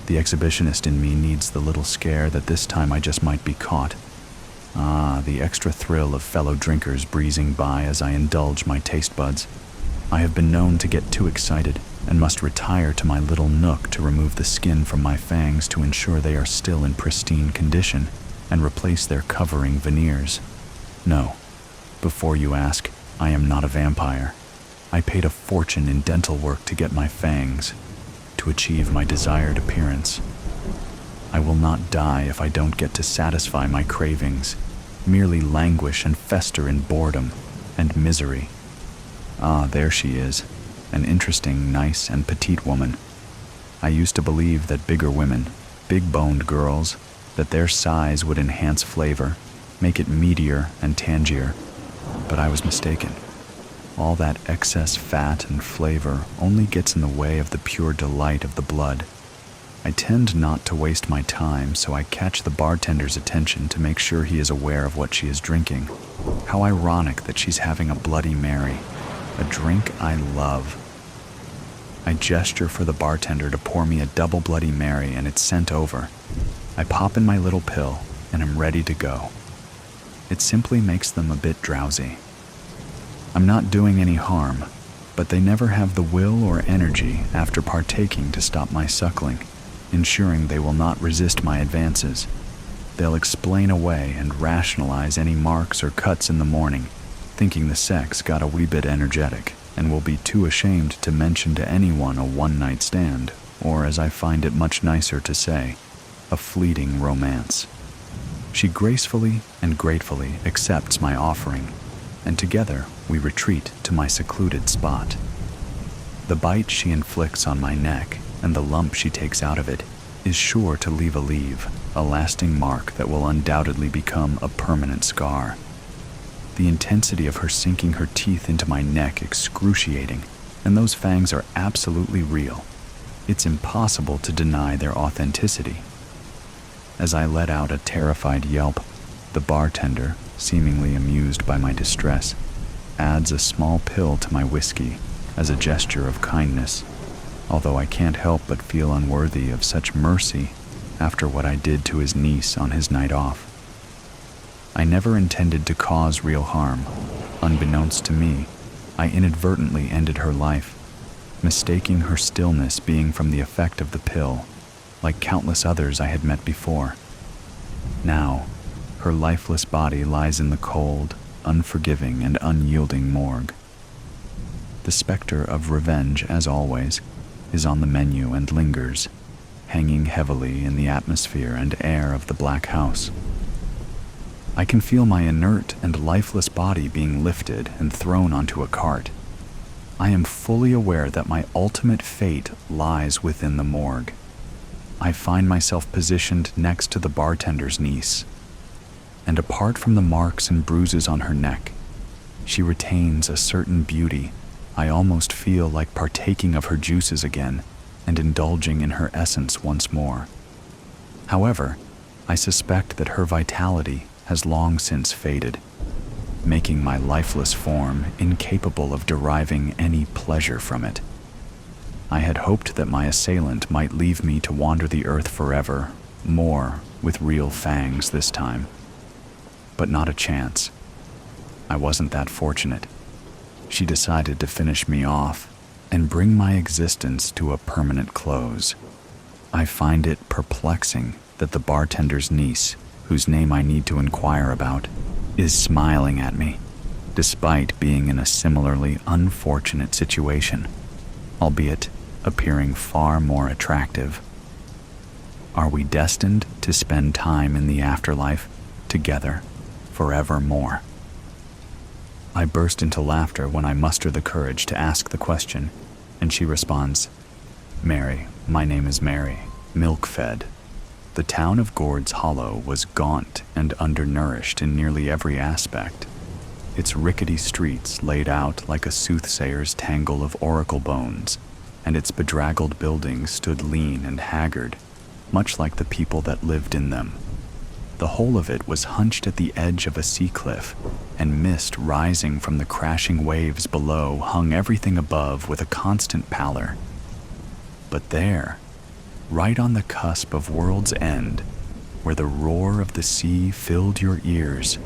[SPEAKER 1] The exhibitionist in me needs the little scare that this time I just might be caught. Ah, the extra thrill of fellow drinkers breezing by as I indulge my taste buds. I have been known to get too excited and must retire to my little nook to remove the skin from my fangs to ensure they are still in pristine condition and replace their covering veneers. No, before you ask, I am not a vampire. I paid a fortune in dental work to get my fangs, to achieve my desired appearance. I will not die if I don't get to satisfy my cravings, merely languish and fester in boredom and misery. Ah, there she is, an interesting, nice, and petite woman. I used to believe that bigger women, big-boned girls, that their size would enhance flavor, make it meatier and tangier, but I was mistaken. All that excess fat and flavor only gets in the way of the pure delight of the blood. I tend not to waste my time, so I catch the bartender's attention to make sure he is aware of what she is drinking. How ironic that she's having a Bloody Mary, a drink I love. I gesture for the bartender to pour me a double Bloody Mary, and it's sent over. I pop in my little pill, and am ready to go. It simply makes them a bit drowsy. I'm not doing any harm, but they never have the will or energy after partaking to stop my suckling, ensuring they will not resist my advances. They'll explain away and rationalize any marks or cuts in the morning, thinking the sex got a wee bit energetic, and will be too ashamed to mention to anyone a one-night stand, or as I find it much nicer to say, a fleeting romance. She gracefully and gratefully accepts my offering, and together we retreat to my secluded spot. The bite she inflicts on my neck and the lump she takes out of it is sure to leave a lasting mark that will undoubtedly become a permanent scar. The intensity of her sinking her teeth into my neck excruciating, and those fangs are absolutely real. It's impossible to deny their authenticity. As I let out a terrified yelp, the bartender, seemingly amused by my distress, adds a small pill to my whiskey as a gesture of kindness, although I can't help but feel unworthy of such mercy after what I did to his niece on his night off. I never intended to cause real harm. Unbeknownst to me, I inadvertently ended her life, mistaking her stillness being from the effect of the pill, like countless others I had met before. Now, her lifeless body lies in the cold, unforgiving, and unyielding morgue. The specter of revenge, as always, is on the menu and lingers, hanging heavily in the atmosphere and air of the black house. I can feel my inert and lifeless body being lifted and thrown onto a cart. I am fully aware that my ultimate fate lies within the morgue. I find myself positioned next to the bartender's niece, and apart from the marks and bruises on her neck, she retains a certain beauty. I almost feel like partaking of her juices again and indulging in her essence once more. However, I suspect that her vitality has long since faded, making my lifeless form incapable of deriving any pleasure from it. I had hoped that my assailant might leave me to wander the earth forever, more with real fangs this time. But not a chance. I wasn't that fortunate. She decided to finish me off and bring my existence to a permanent close. I find it perplexing that the bartender's niece, whose name I need to inquire about, is smiling at me, despite being in a similarly unfortunate situation, albeit appearing far more attractive. Are we destined to spend time in the afterlife together forevermore? I burst into laughter when I muster the courage to ask the question, and she responds, "Mary, my name is Mary, milk-fed." The town of Gord's Hollow was gaunt and undernourished in nearly every aspect. Its rickety streets laid out like a soothsayer's tangle of oracle bones, and its bedraggled buildings stood lean and haggard, much like the people that lived in them. The whole of it was hunched at the edge of a sea cliff, and mist rising from the crashing waves below hung everything above with a constant pallor. But there, right on the cusp of world's end, where the roar of the sea filled your ears,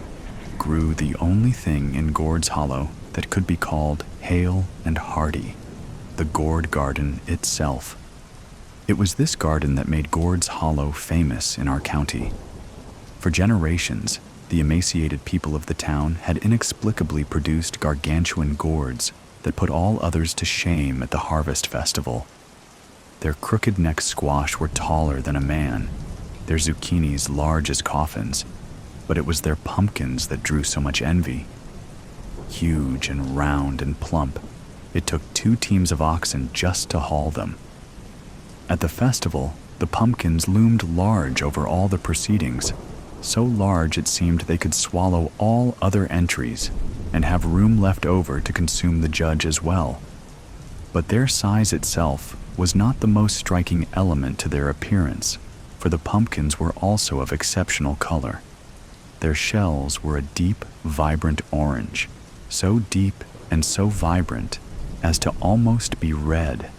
[SPEAKER 1] grew the only thing in Gord's Hollow that could be called hale and hearty, the gourd garden itself. It was this garden that made Gord's Hollow famous in our county. For generations, the emaciated people of the town had inexplicably produced gargantuan gourds that put all others to shame at the harvest festival. Their crooked-necked squash were taller than a man, their zucchinis large as coffins, but it was their pumpkins that drew so much envy. Huge and round and plump, it took 2 teams of oxen just to haul them. At the festival, the pumpkins loomed large over all the proceedings, so large it seemed they could swallow all other entries and have room left over to consume the judge as well. But their size itself was not the most striking element to their appearance, for the pumpkins were also of exceptional color. Their shells were a deep, vibrant orange, so deep and so vibrant as to almost be red.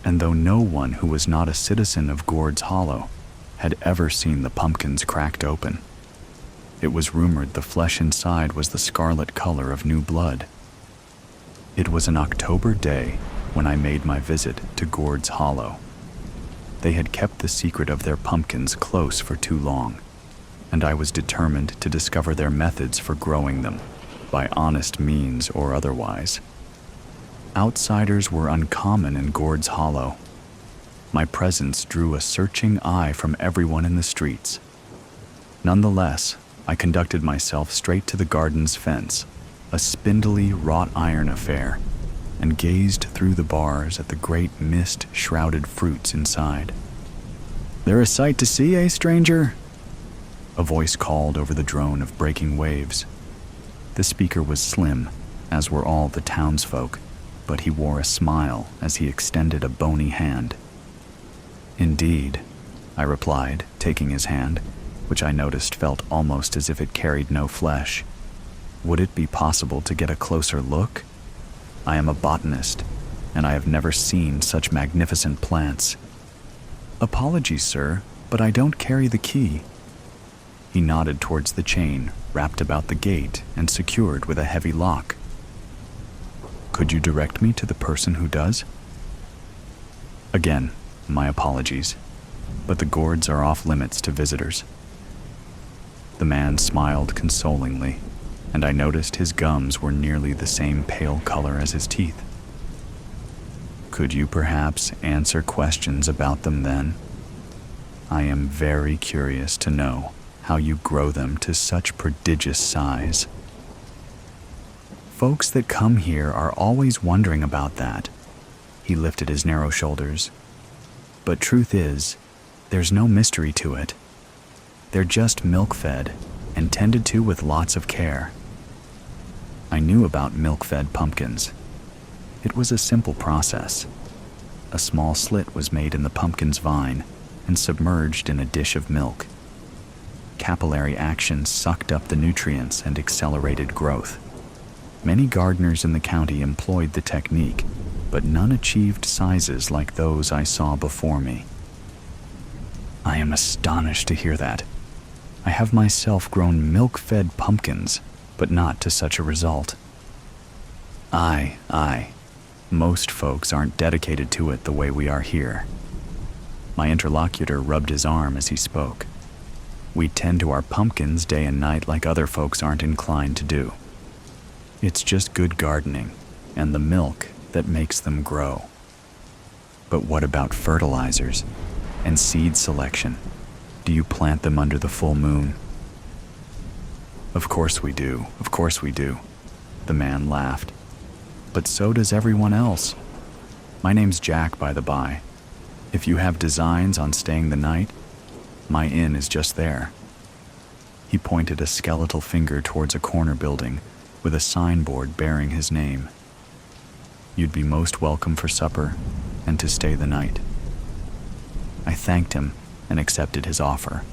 [SPEAKER 1] And though no one who was not a citizen of Gord's Hollow had ever seen the pumpkins cracked open, it was rumored the flesh inside was the scarlet color of new blood. It was an October day when I made my visit to Gord's Hollow. They had kept the secret of their pumpkins close for too long, and I was determined to discover their methods for growing them, by honest means or otherwise. Outsiders were uncommon in Gord's Hollow. My presence drew a searching eye from everyone in the streets. Nonetheless, I conducted myself straight to the garden's fence, a spindly wrought iron affair, and gazed through the bars at the great mist-shrouded fruits inside. "They're a sight to see, eh, stranger?" A voice called over the drone of breaking waves. The speaker was slim, as were all the townsfolk, but he wore a smile as he extended a bony hand. Indeed, I replied, taking his hand, which I noticed felt almost as if it carried no flesh. Would it be possible to get a closer look? I am a botanist, and I have never seen such magnificent plants. Apologies, sir, but I don't carry the key. He nodded towards the chain, wrapped about the gate and secured with a heavy lock. Could you direct me to the person who does? Again, my apologies, but the gourds are off limits to visitors. The man smiled consolingly, and I noticed his gums were nearly the same pale color as his teeth. Could you perhaps answer questions about them then? I am very curious to know how you grow them to such prodigious size. Folks that come here are always wondering about that. He lifted his narrow shoulders. But truth is, there's no mystery to it. They're just milk-fed and tended to with lots of care. I knew about milk-fed pumpkins. It was a simple process. A small slit was made in the pumpkin's vine and submerged in a dish of milk. Capillary action sucked up the nutrients and accelerated growth. Many gardeners in the county employed the technique, but none achieved sizes like those I saw before me. I am astonished to hear that. I have myself grown milk-fed pumpkins, but not to such a result. Aye. Most folks aren't dedicated to it the way we are here. My interlocutor rubbed his arm as he spoke. We tend to our pumpkins day and night like other folks aren't inclined to do. It's just good gardening and the milk that makes them grow. But what about fertilizers and seed selection? Do you plant them under the full moon? Of course we do. The man laughed. But so does everyone else. My name's Jack, by the by. If you have designs on staying the night, my inn is just there. He pointed a skeletal finger towards a corner building with a signboard bearing his name. You'd be most welcome for supper and to stay the night. I thanked him and accepted his offer.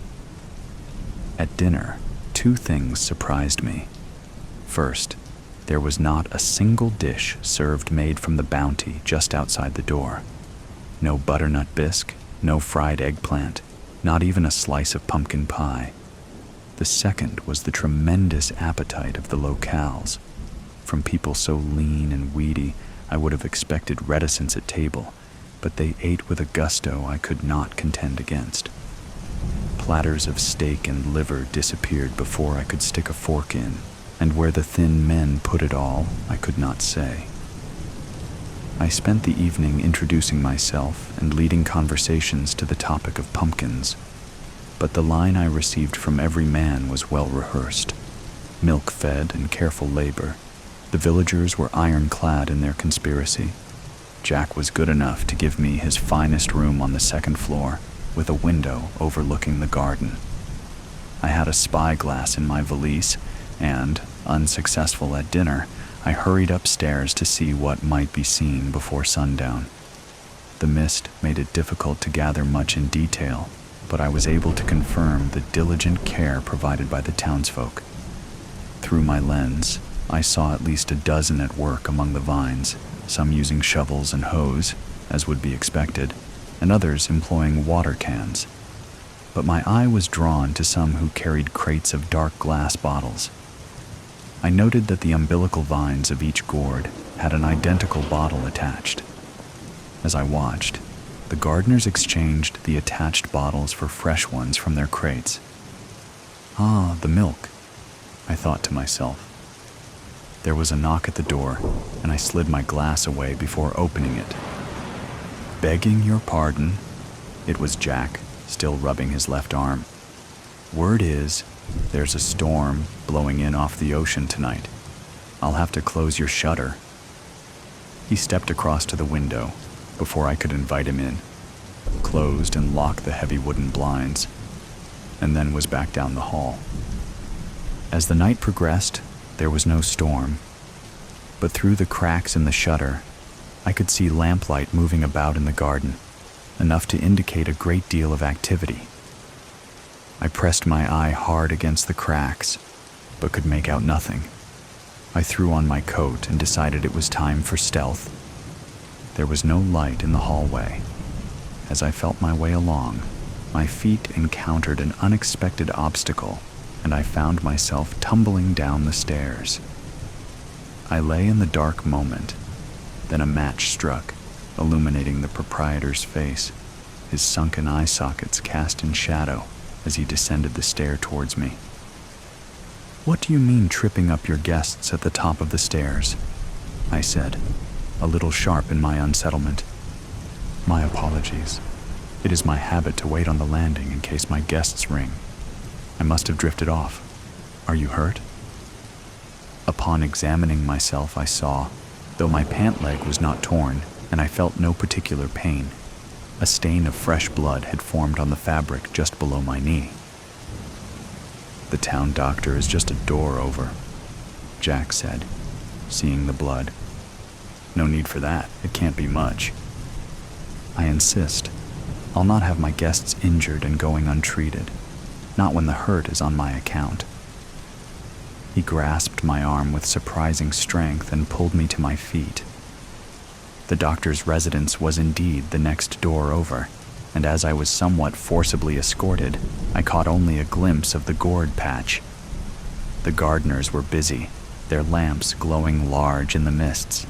[SPEAKER 1] At dinner, two things surprised me. First, there was not a single dish served made from the bounty just outside the door. No butternut bisque, no fried eggplant, not even a slice of pumpkin pie. The second was the tremendous appetite of the locals. From people so lean and weedy, I would have expected reticence at table, but they ate with a gusto I could not contend against. Platters of steak and liver disappeared before I could stick a fork in, and where the thin men put it all, I could not say. I spent the evening introducing myself and leading conversations to the topic of pumpkins, but the line I received from every man was well rehearsed. Milk-fed and careful labor, the villagers were ironclad in their conspiracy. Jack was good enough to give me his finest room on the second floor, with a window overlooking the garden. I had a spyglass in my valise, and, unsuccessful at dinner, I hurried upstairs to see what might be seen before sundown. The mist made it difficult to gather much in detail, but I was able to confirm the diligent care provided by the townsfolk. Through my lens, I saw at least a dozen at work among the vines, some using shovels and hoes, as would be expected, and others employing water cans. But my eye was drawn to some who carried crates of dark glass bottles. I noted that the umbilical vines of each gourd had an identical bottle attached. As I watched, the gardeners exchanged the attached bottles for fresh ones from their crates. Ah, the milk, I thought to myself. There was a knock at the door, and I slid my glass away before opening it. Begging your pardon, it was Jack, still rubbing his left arm. Word is, there's a storm blowing in off the ocean tonight. I'll have to close your shutter. He stepped across to the window before I could invite him in, closed and locked the heavy wooden blinds, and then was back down the hall. As the night progressed, there was no storm, but through the cracks in the shutter, I could see lamplight moving about in the garden. enough to indicate a great deal of activity. I pressed my eye hard against the cracks, but could make out nothing. I threw on my coat and decided it was time for stealth. There was no light in the hallway. As I felt my way along, my feet encountered an unexpected obstacle, and I found myself tumbling down the stairs. I lay in the dark moment. Then a match struck, illuminating the proprietor's face, his sunken eye sockets cast in shadow as he descended the stair towards me. "What do you mean tripping up your guests at the top of the stairs?" I said, a little sharp in my unsettlement. "My apologies. It is my habit to wait on the landing in case my guests ring. I must have drifted off. Are you hurt?" Upon examining myself, I saw, though my pant leg was not torn and I felt no particular pain, a stain of fresh blood had formed on the fabric just below my knee. "The town doctor is just a door over," Jack said, seeing the blood. "No need for that. It can't be much." "I insist. I'll not have my guests injured and going untreated, not when the hurt is on my account." He grasped my arm with surprising strength and pulled me to my feet. The doctor's residence was indeed the next door over, and as I was somewhat forcibly escorted, I caught only a glimpse of the gourd patch. The gardeners were busy, their lamps glowing large in the mists,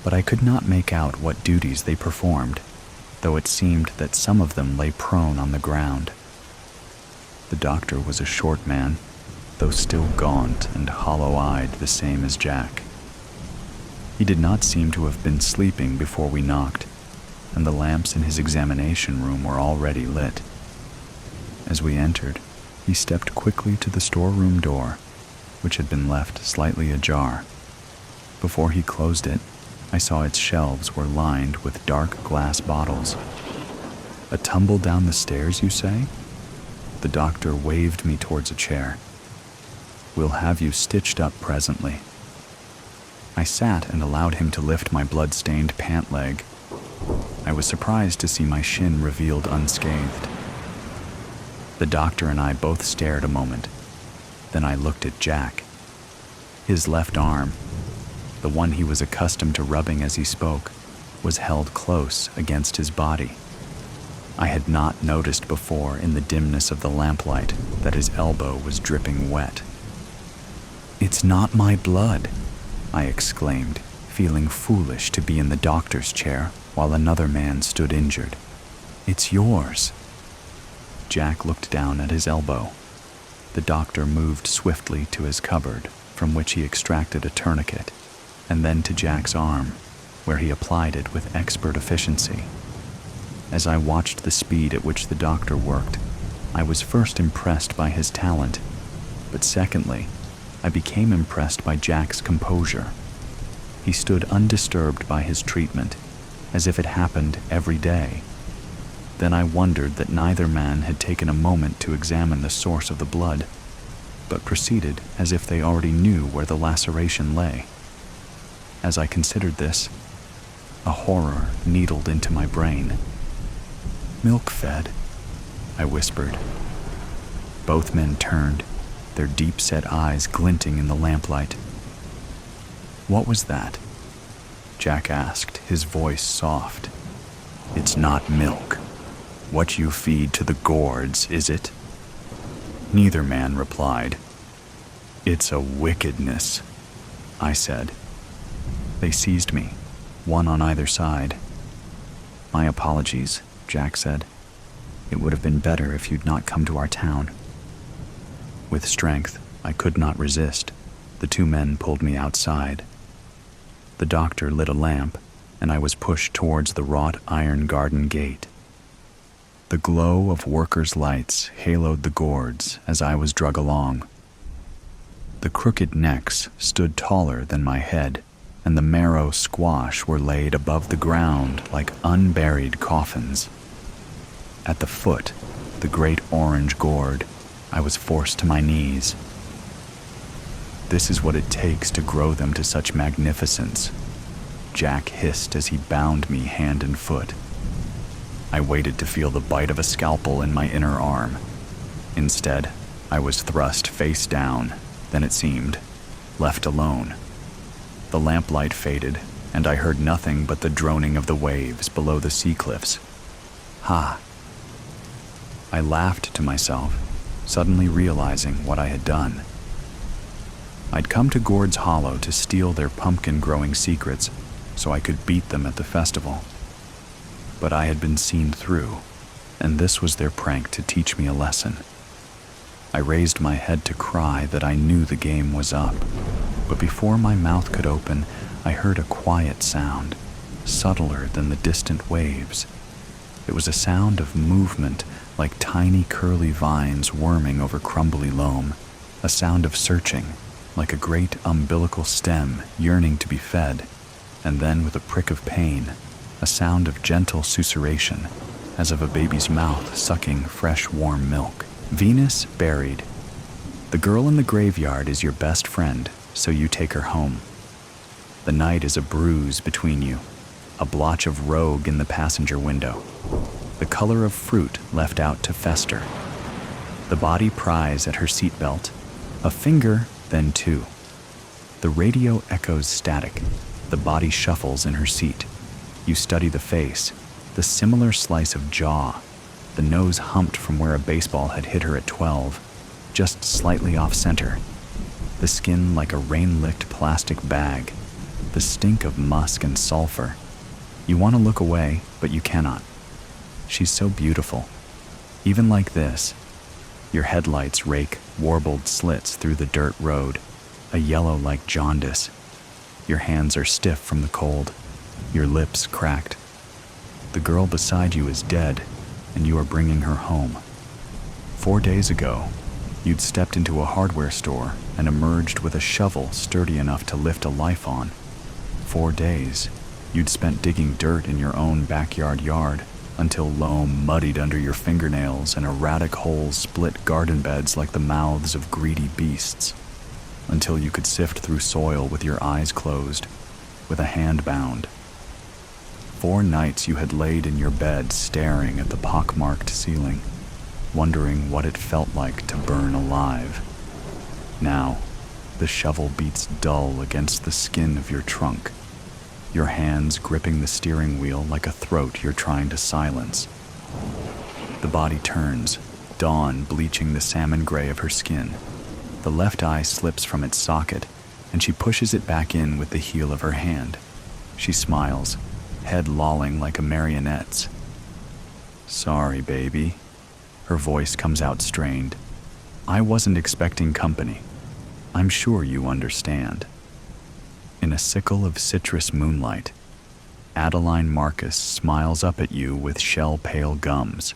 [SPEAKER 1] but I could not make out what duties they performed, though it seemed that some of them lay prone on the ground. The doctor was a short man, though still gaunt and hollow-eyed the same as Jack. He did not seem to have been sleeping before we knocked, and the lamps in his examination room were already lit. As we entered, he stepped quickly to the storeroom door, which had been left slightly ajar. Before he closed it, I saw its shelves were lined with dark glass bottles. "A tumble down the stairs, you say?" The doctor waved me towards a chair. "We'll have you stitched up presently." I sat and allowed him to lift my blood-stained pant leg. I was surprised to see my shin revealed unscathed. The doctor and I both stared a moment. Then I looked at Jack. His left arm, the one he was accustomed to rubbing as he spoke, was held close against his body. I had not noticed before in the dimness of the lamplight that his elbow was dripping wet. "It's not my blood," I exclaimed, feeling foolish to be in the doctor's chair while another man stood injured. "It's yours." Jack looked down at his elbow. The doctor moved swiftly to his cupboard, from which he extracted a tourniquet, and then to Jack's arm, where he applied it with expert efficiency. As I watched the speed at which the doctor worked, I was first impressed by his talent, but secondly, I became impressed by Jack's composure. He stood undisturbed by his treatment, as if it happened every day. Then I wondered that neither man had taken a moment to examine the source of the blood, but proceeded as if they already knew where the laceration lay. As I considered this, a horror needled into my brain. "Milk-fed," I whispered. Both men turned, their deep-set eyes glinting in the lamplight. "What was that?" Jack asked, his voice soft. "It's not milk. What you feed to the gourds, is it?" Neither man replied. "It's a wickedness," I said. They seized me, one on either side. "My apologies," Jack said. "It would have been better if you'd not come to our town." With strength, I could not resist. The two men pulled me outside. The doctor lit a lamp, and I was pushed towards the wrought iron garden gate. The glow of workers' lights haloed the gourds as I was drug along. The crooked necks stood taller than my head, and the marrow squash were laid above the ground like unburied coffins. At the foot, the great orange gourd, I was forced to my knees. "This is what it takes to grow them to such magnificence," Jack hissed as he bound me hand and foot. I waited to feel the bite of a scalpel in my inner arm. Instead, I was thrust face down, then it seemed, left alone. The lamplight faded, and I heard nothing but the droning of the waves below the sea cliffs. Ha! I laughed to myself, suddenly realizing what I had done. I'd come to Gord's Hollow to steal their pumpkin-growing secrets so I could beat them at the festival. But I had been seen through, and this was their prank to teach me a lesson. I raised my head to cry that I knew the game was up, but before my mouth could open, I heard a quiet sound, subtler than the distant waves. It was a sound of movement, like tiny curly vines worming over crumbly loam, a sound of searching, like a great umbilical stem yearning to be fed, and then with a prick of pain, a sound of gentle susurration, as of a baby's mouth sucking fresh, warm milk. Venus buried. The girl in the graveyard is your best friend, so you take her home. The night is a bruise between you, a blotch of rogue in the passenger window, the color of fruit left out to fester. The body pries at her seatbelt, a finger, then two. The radio echoes static. The body shuffles in her seat. You study the face, the similar slice of jaw, the nose humped from where a baseball had hit her at 12, just slightly off-center. The skin like a rain-licked plastic bag, the stink of musk and sulfur. You want to look away, but you cannot. She's so beautiful. Even like this, your headlights rake warbled slits through the dirt road, a yellow like jaundice. Your hands are stiff from the cold, your lips cracked. The girl beside you is dead, and you are bringing her home. 4 days ago, you'd stepped into a hardware store and emerged with a shovel sturdy enough to lift a life on. 4 days, you'd spent digging dirt in your own backyard yard until loam muddied under your fingernails and erratic holes split garden beds like the mouths of greedy beasts, until you could sift through soil with your eyes closed, with a hand bound. 4 nights you had laid in your bed staring at the pockmarked ceiling, wondering what it felt like to burn alive. Now, the shovel beats dull against the skin of your trunk, your hands gripping the steering wheel like a throat you're trying to silence. The body turns, dawn bleaching the salmon gray of her skin. The left eye slips from its socket, and she pushes it back in with the heel of her hand. She smiles, head lolling like a marionette's. "Sorry, baby." Her voice comes out strained. "I wasn't expecting company. I'm sure you understand." In a sickle of citrus moonlight, Adeline Marcus smiles up at you with shell-pale gums.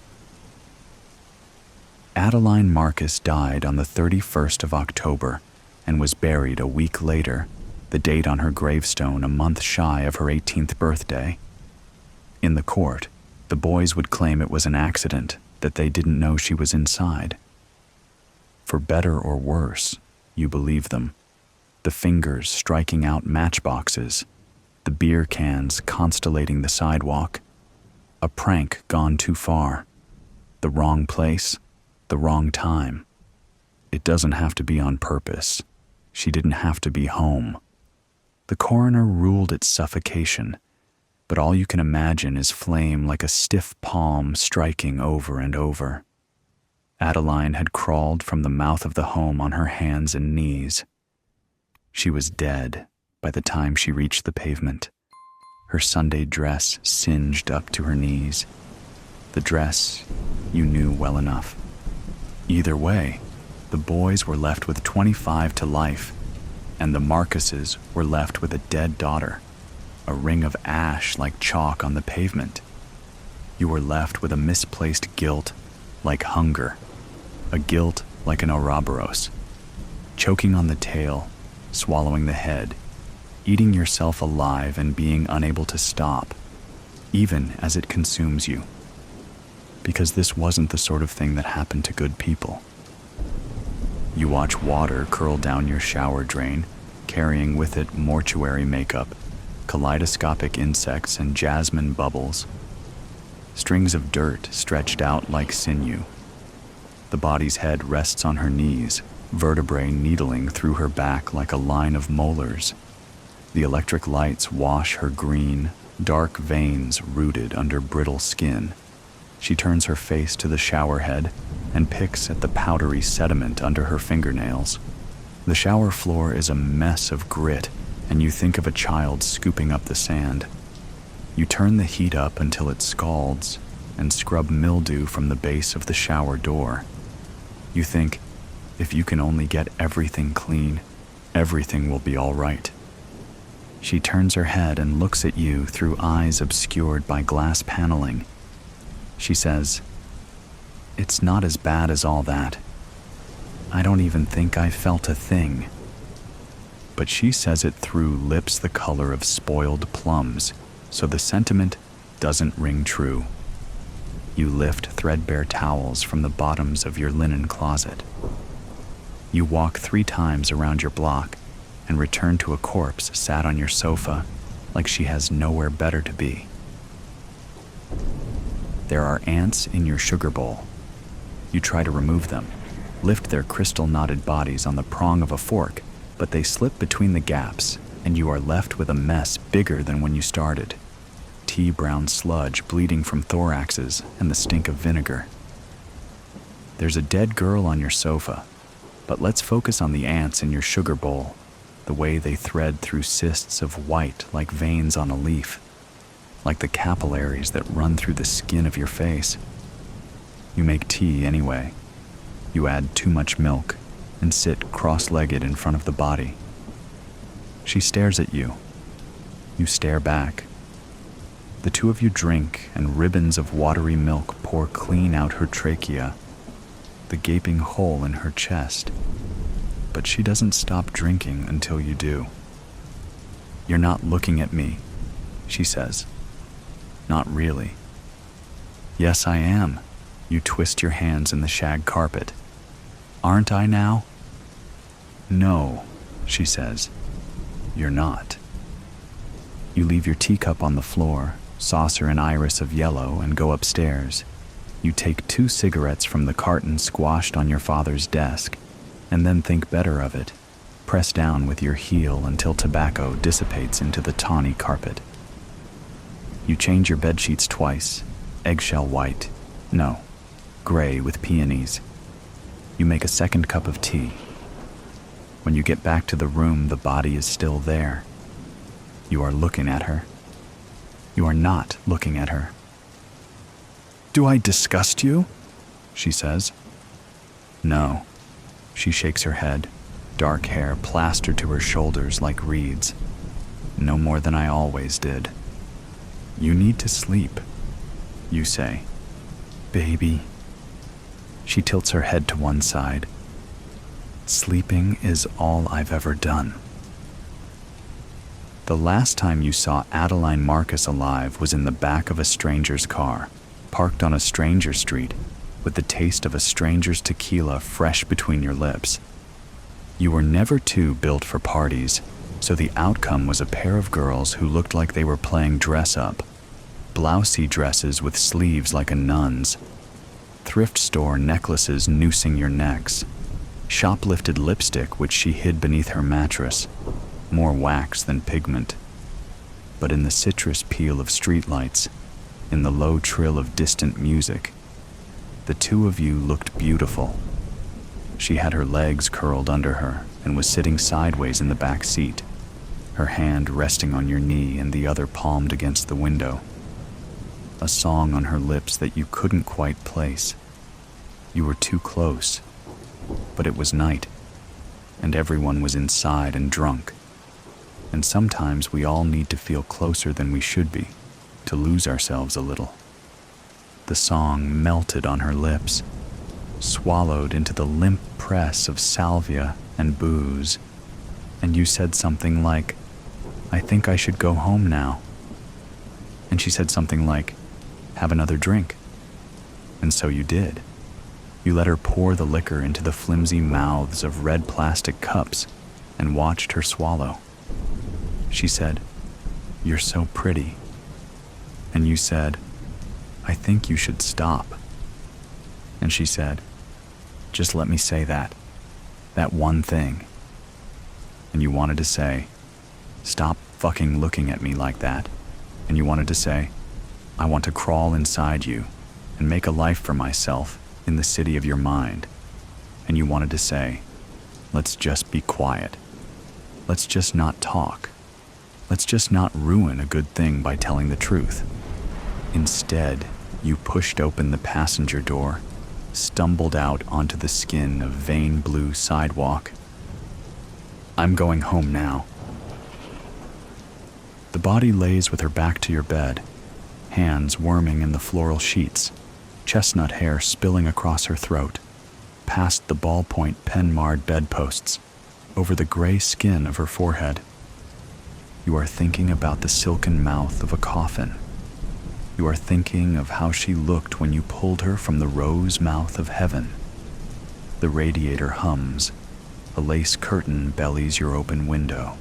[SPEAKER 1] Adeline Marcus died on the 31st of October and was buried a week later, the date on her gravestone a month shy of her 18th birthday. In the court, the boys would claim it was an accident, that they didn't know she was inside. For better or worse, you believe them. The fingers striking out matchboxes, the beer cans constellating the sidewalk. A prank gone too far. The wrong place, the wrong time. It doesn't have to be on purpose. She didn't have to be home. The coroner ruled it suffocation, but all you can imagine is flame like a stiff palm striking over and over. Adeline had crawled from the mouth of the home on her hands and knees. She was dead by the time she reached the pavement, her Sunday dress singed up to her knees. The dress you knew well enough. Either way, the boys were left with 25 to life, and the Marcuses were left with a dead daughter, a ring of ash like chalk on the pavement. You were left with a misplaced guilt like hunger, a guilt like an Ouroboros, choking on the tail, swallowing the head, eating yourself alive and being unable to stop, even as it consumes you. Because this wasn't the sort of thing that happened to good people. You watch water curl down your shower drain, carrying with it mortuary makeup, kaleidoscopic insects, and jasmine bubbles. strings of dirt stretched out like sinew. The body's head rests on her knees, vertebrae needling through her back like a line of molars. The electric lights wash her green, dark veins rooted under brittle skin. She turns her face to the shower head and picks at the powdery sediment under her fingernails. The shower floor is a mess of grit, and you think of a child scooping up the sand. You turn the heat up until it scalds and scrub mildew from the base of the shower door. You think, if you can only get everything clean, everything will be all right. She turns her head and looks at you through eyes obscured by glass paneling. She says, "It's not as bad as all that. I don't even think I felt a thing." But she says it through lips the color of spoiled plums, so the sentiment doesn't ring true. You lift threadbare towels from the bottoms of your linen closet. You walk 3 times around your block and return to a corpse sat on your sofa like she has nowhere better to be. There are ants in your sugar bowl. You try to remove them, lift their crystal-knotted bodies on the prong of a fork, but they slip between the gaps, and you are left with a mess bigger than when you started. Tea-brown sludge bleeding from thoraxes and the stink of vinegar. There's a dead girl on your sofa, but let's focus on the ants in your sugar bowl, the way they thread through cysts of white like veins on a leaf, like the capillaries that run through the skin of your face. You make tea anyway. You add too much milk and sit cross-legged in front of the body. She stares at you. You stare back. The two of you drink, and ribbons of watery milk pour clean out her trachea, the gaping hole in her chest. But she doesn't stop drinking until you do. "You're not looking at me," she says. "Not really." "Yes, I am." You twist your hands in the shag carpet. "Aren't I now?" "No," she says. "You're not." You leave your teacup on the floor, saucer and iris of yellow, and go upstairs. You take 2 cigarettes from the carton squashed on your father's desk, and then think better of it. Press down with your heel until tobacco dissipates into the tawny carpet. You change your bedsheets twice, eggshell white, no, gray with peonies. You make a second cup of tea. When you get back to the room, the body is still there. You are looking at her. You are not looking at her. "Do I disgust you?" she says. "No." She shakes her head, dark hair plastered to her shoulders like reeds. "No more than I always did." "You need to sleep," you say. "Baby." She tilts her head to one side. "Sleeping is all I've ever done." The last time you saw Adeline Marcus alive was in the back of a stranger's car, parked on a stranger street, with the taste of a stranger's tequila fresh between your lips. You were never 2 built for parties, so the outcome was a pair of girls who looked like they were playing dress-up, blousey dresses with sleeves like a nun's, thrift store necklaces noosing your necks, shoplifted lipstick which she hid beneath her mattress, more wax than pigment. But in the citrus peel of streetlights, in the low trill of distant music, the 2 of you looked beautiful. She had her legs curled under her and was sitting sideways in the back seat, her hand resting on your knee and the other palmed against the window. A song on her lips that you couldn't quite place. You were too close, but it was night, and everyone was inside and drunk. And sometimes we all need to feel closer than we should be, to lose ourselves a little. The song melted on her lips, swallowed into the limp press of salvia and booze, and you said something like, "I think I should go home now." And she said something like, "Have another drink." And so you did. You let her pour the liquor into the flimsy mouths of red plastic cups and watched her swallow. She said, "You're so pretty." And you said, I think you should stop. And she said, just let me say that one thing. And you wanted to say, stop fucking looking at me like that. And you wanted to say, I want to crawl inside you and make a life for myself in the city of your mind. And you wanted to say, let's just be quiet. Let's just not talk. Let's just not ruin a good thing by telling the truth. Instead, you pushed open the passenger door, stumbled out onto the skin of vein blue sidewalk. I'm going home now. The body lays with her back to your bed, hands worming in the floral sheets, chestnut hair spilling across her throat, past the ballpoint pen-marred bedposts, over the gray skin of her forehead. You are thinking about the silken mouth of a coffin. You are thinking of how she looked when you pulled her from the rose mouth of heaven. The radiator hums. A lace curtain bellies your open window.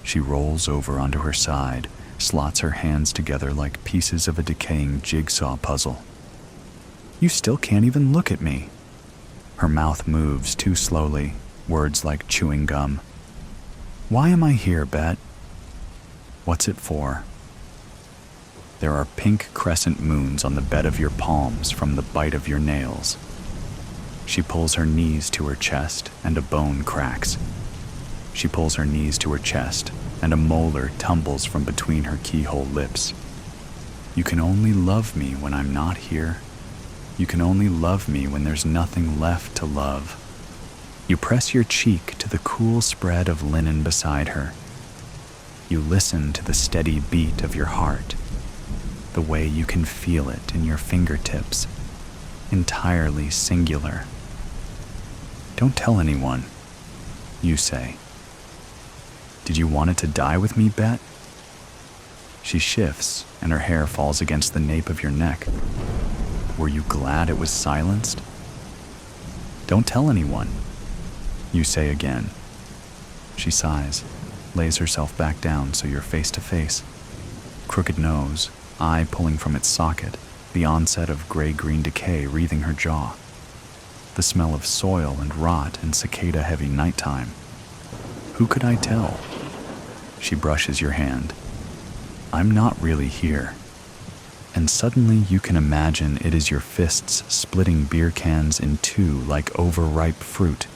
[SPEAKER 1] She rolls over onto her side, slots her hands together like pieces of a decaying jigsaw puzzle. You still can't even look at me. Her mouth moves too slowly, words like chewing gum. Why am I here, Bet? What's it for? There are pink crescent moons on the bed of your palms from the bite of your nails. She pulls her knees to her chest and a bone cracks. She pulls her knees to her chest and a molar tumbles from between her keyhole lips. You can only love me when I'm not here. You can only love me when there's nothing left to love. You press your cheek to the cool spread of linen beside her. You listen to the steady beat of your heart, the way you can feel it in your fingertips, entirely singular. Don't tell anyone, you say. Did you want it to die with me, Bet? She shifts, and her hair falls against the nape of your neck. Were you glad it was silenced? Don't tell anyone, you say again. She sighs, lays herself back down so you're face to face. Crooked nose, eye pulling from its socket, the onset of gray-green decay wreathing her jaw. The smell of soil and rot and cicada-heavy nighttime. Who could I tell? She brushes your hand. I'm not really here. And suddenly you can imagine it is your fists splitting beer cans in two like overripe fruit.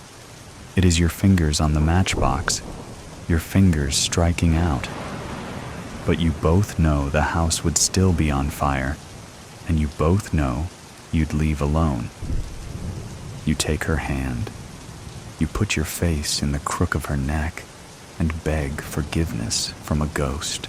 [SPEAKER 1] It is your fingers on the matchbox, your fingers striking out. But you both know the house would still be on fire, and you both know you'd leave alone. You take her hand. You put your face in the crook of her neck and beg forgiveness from a ghost.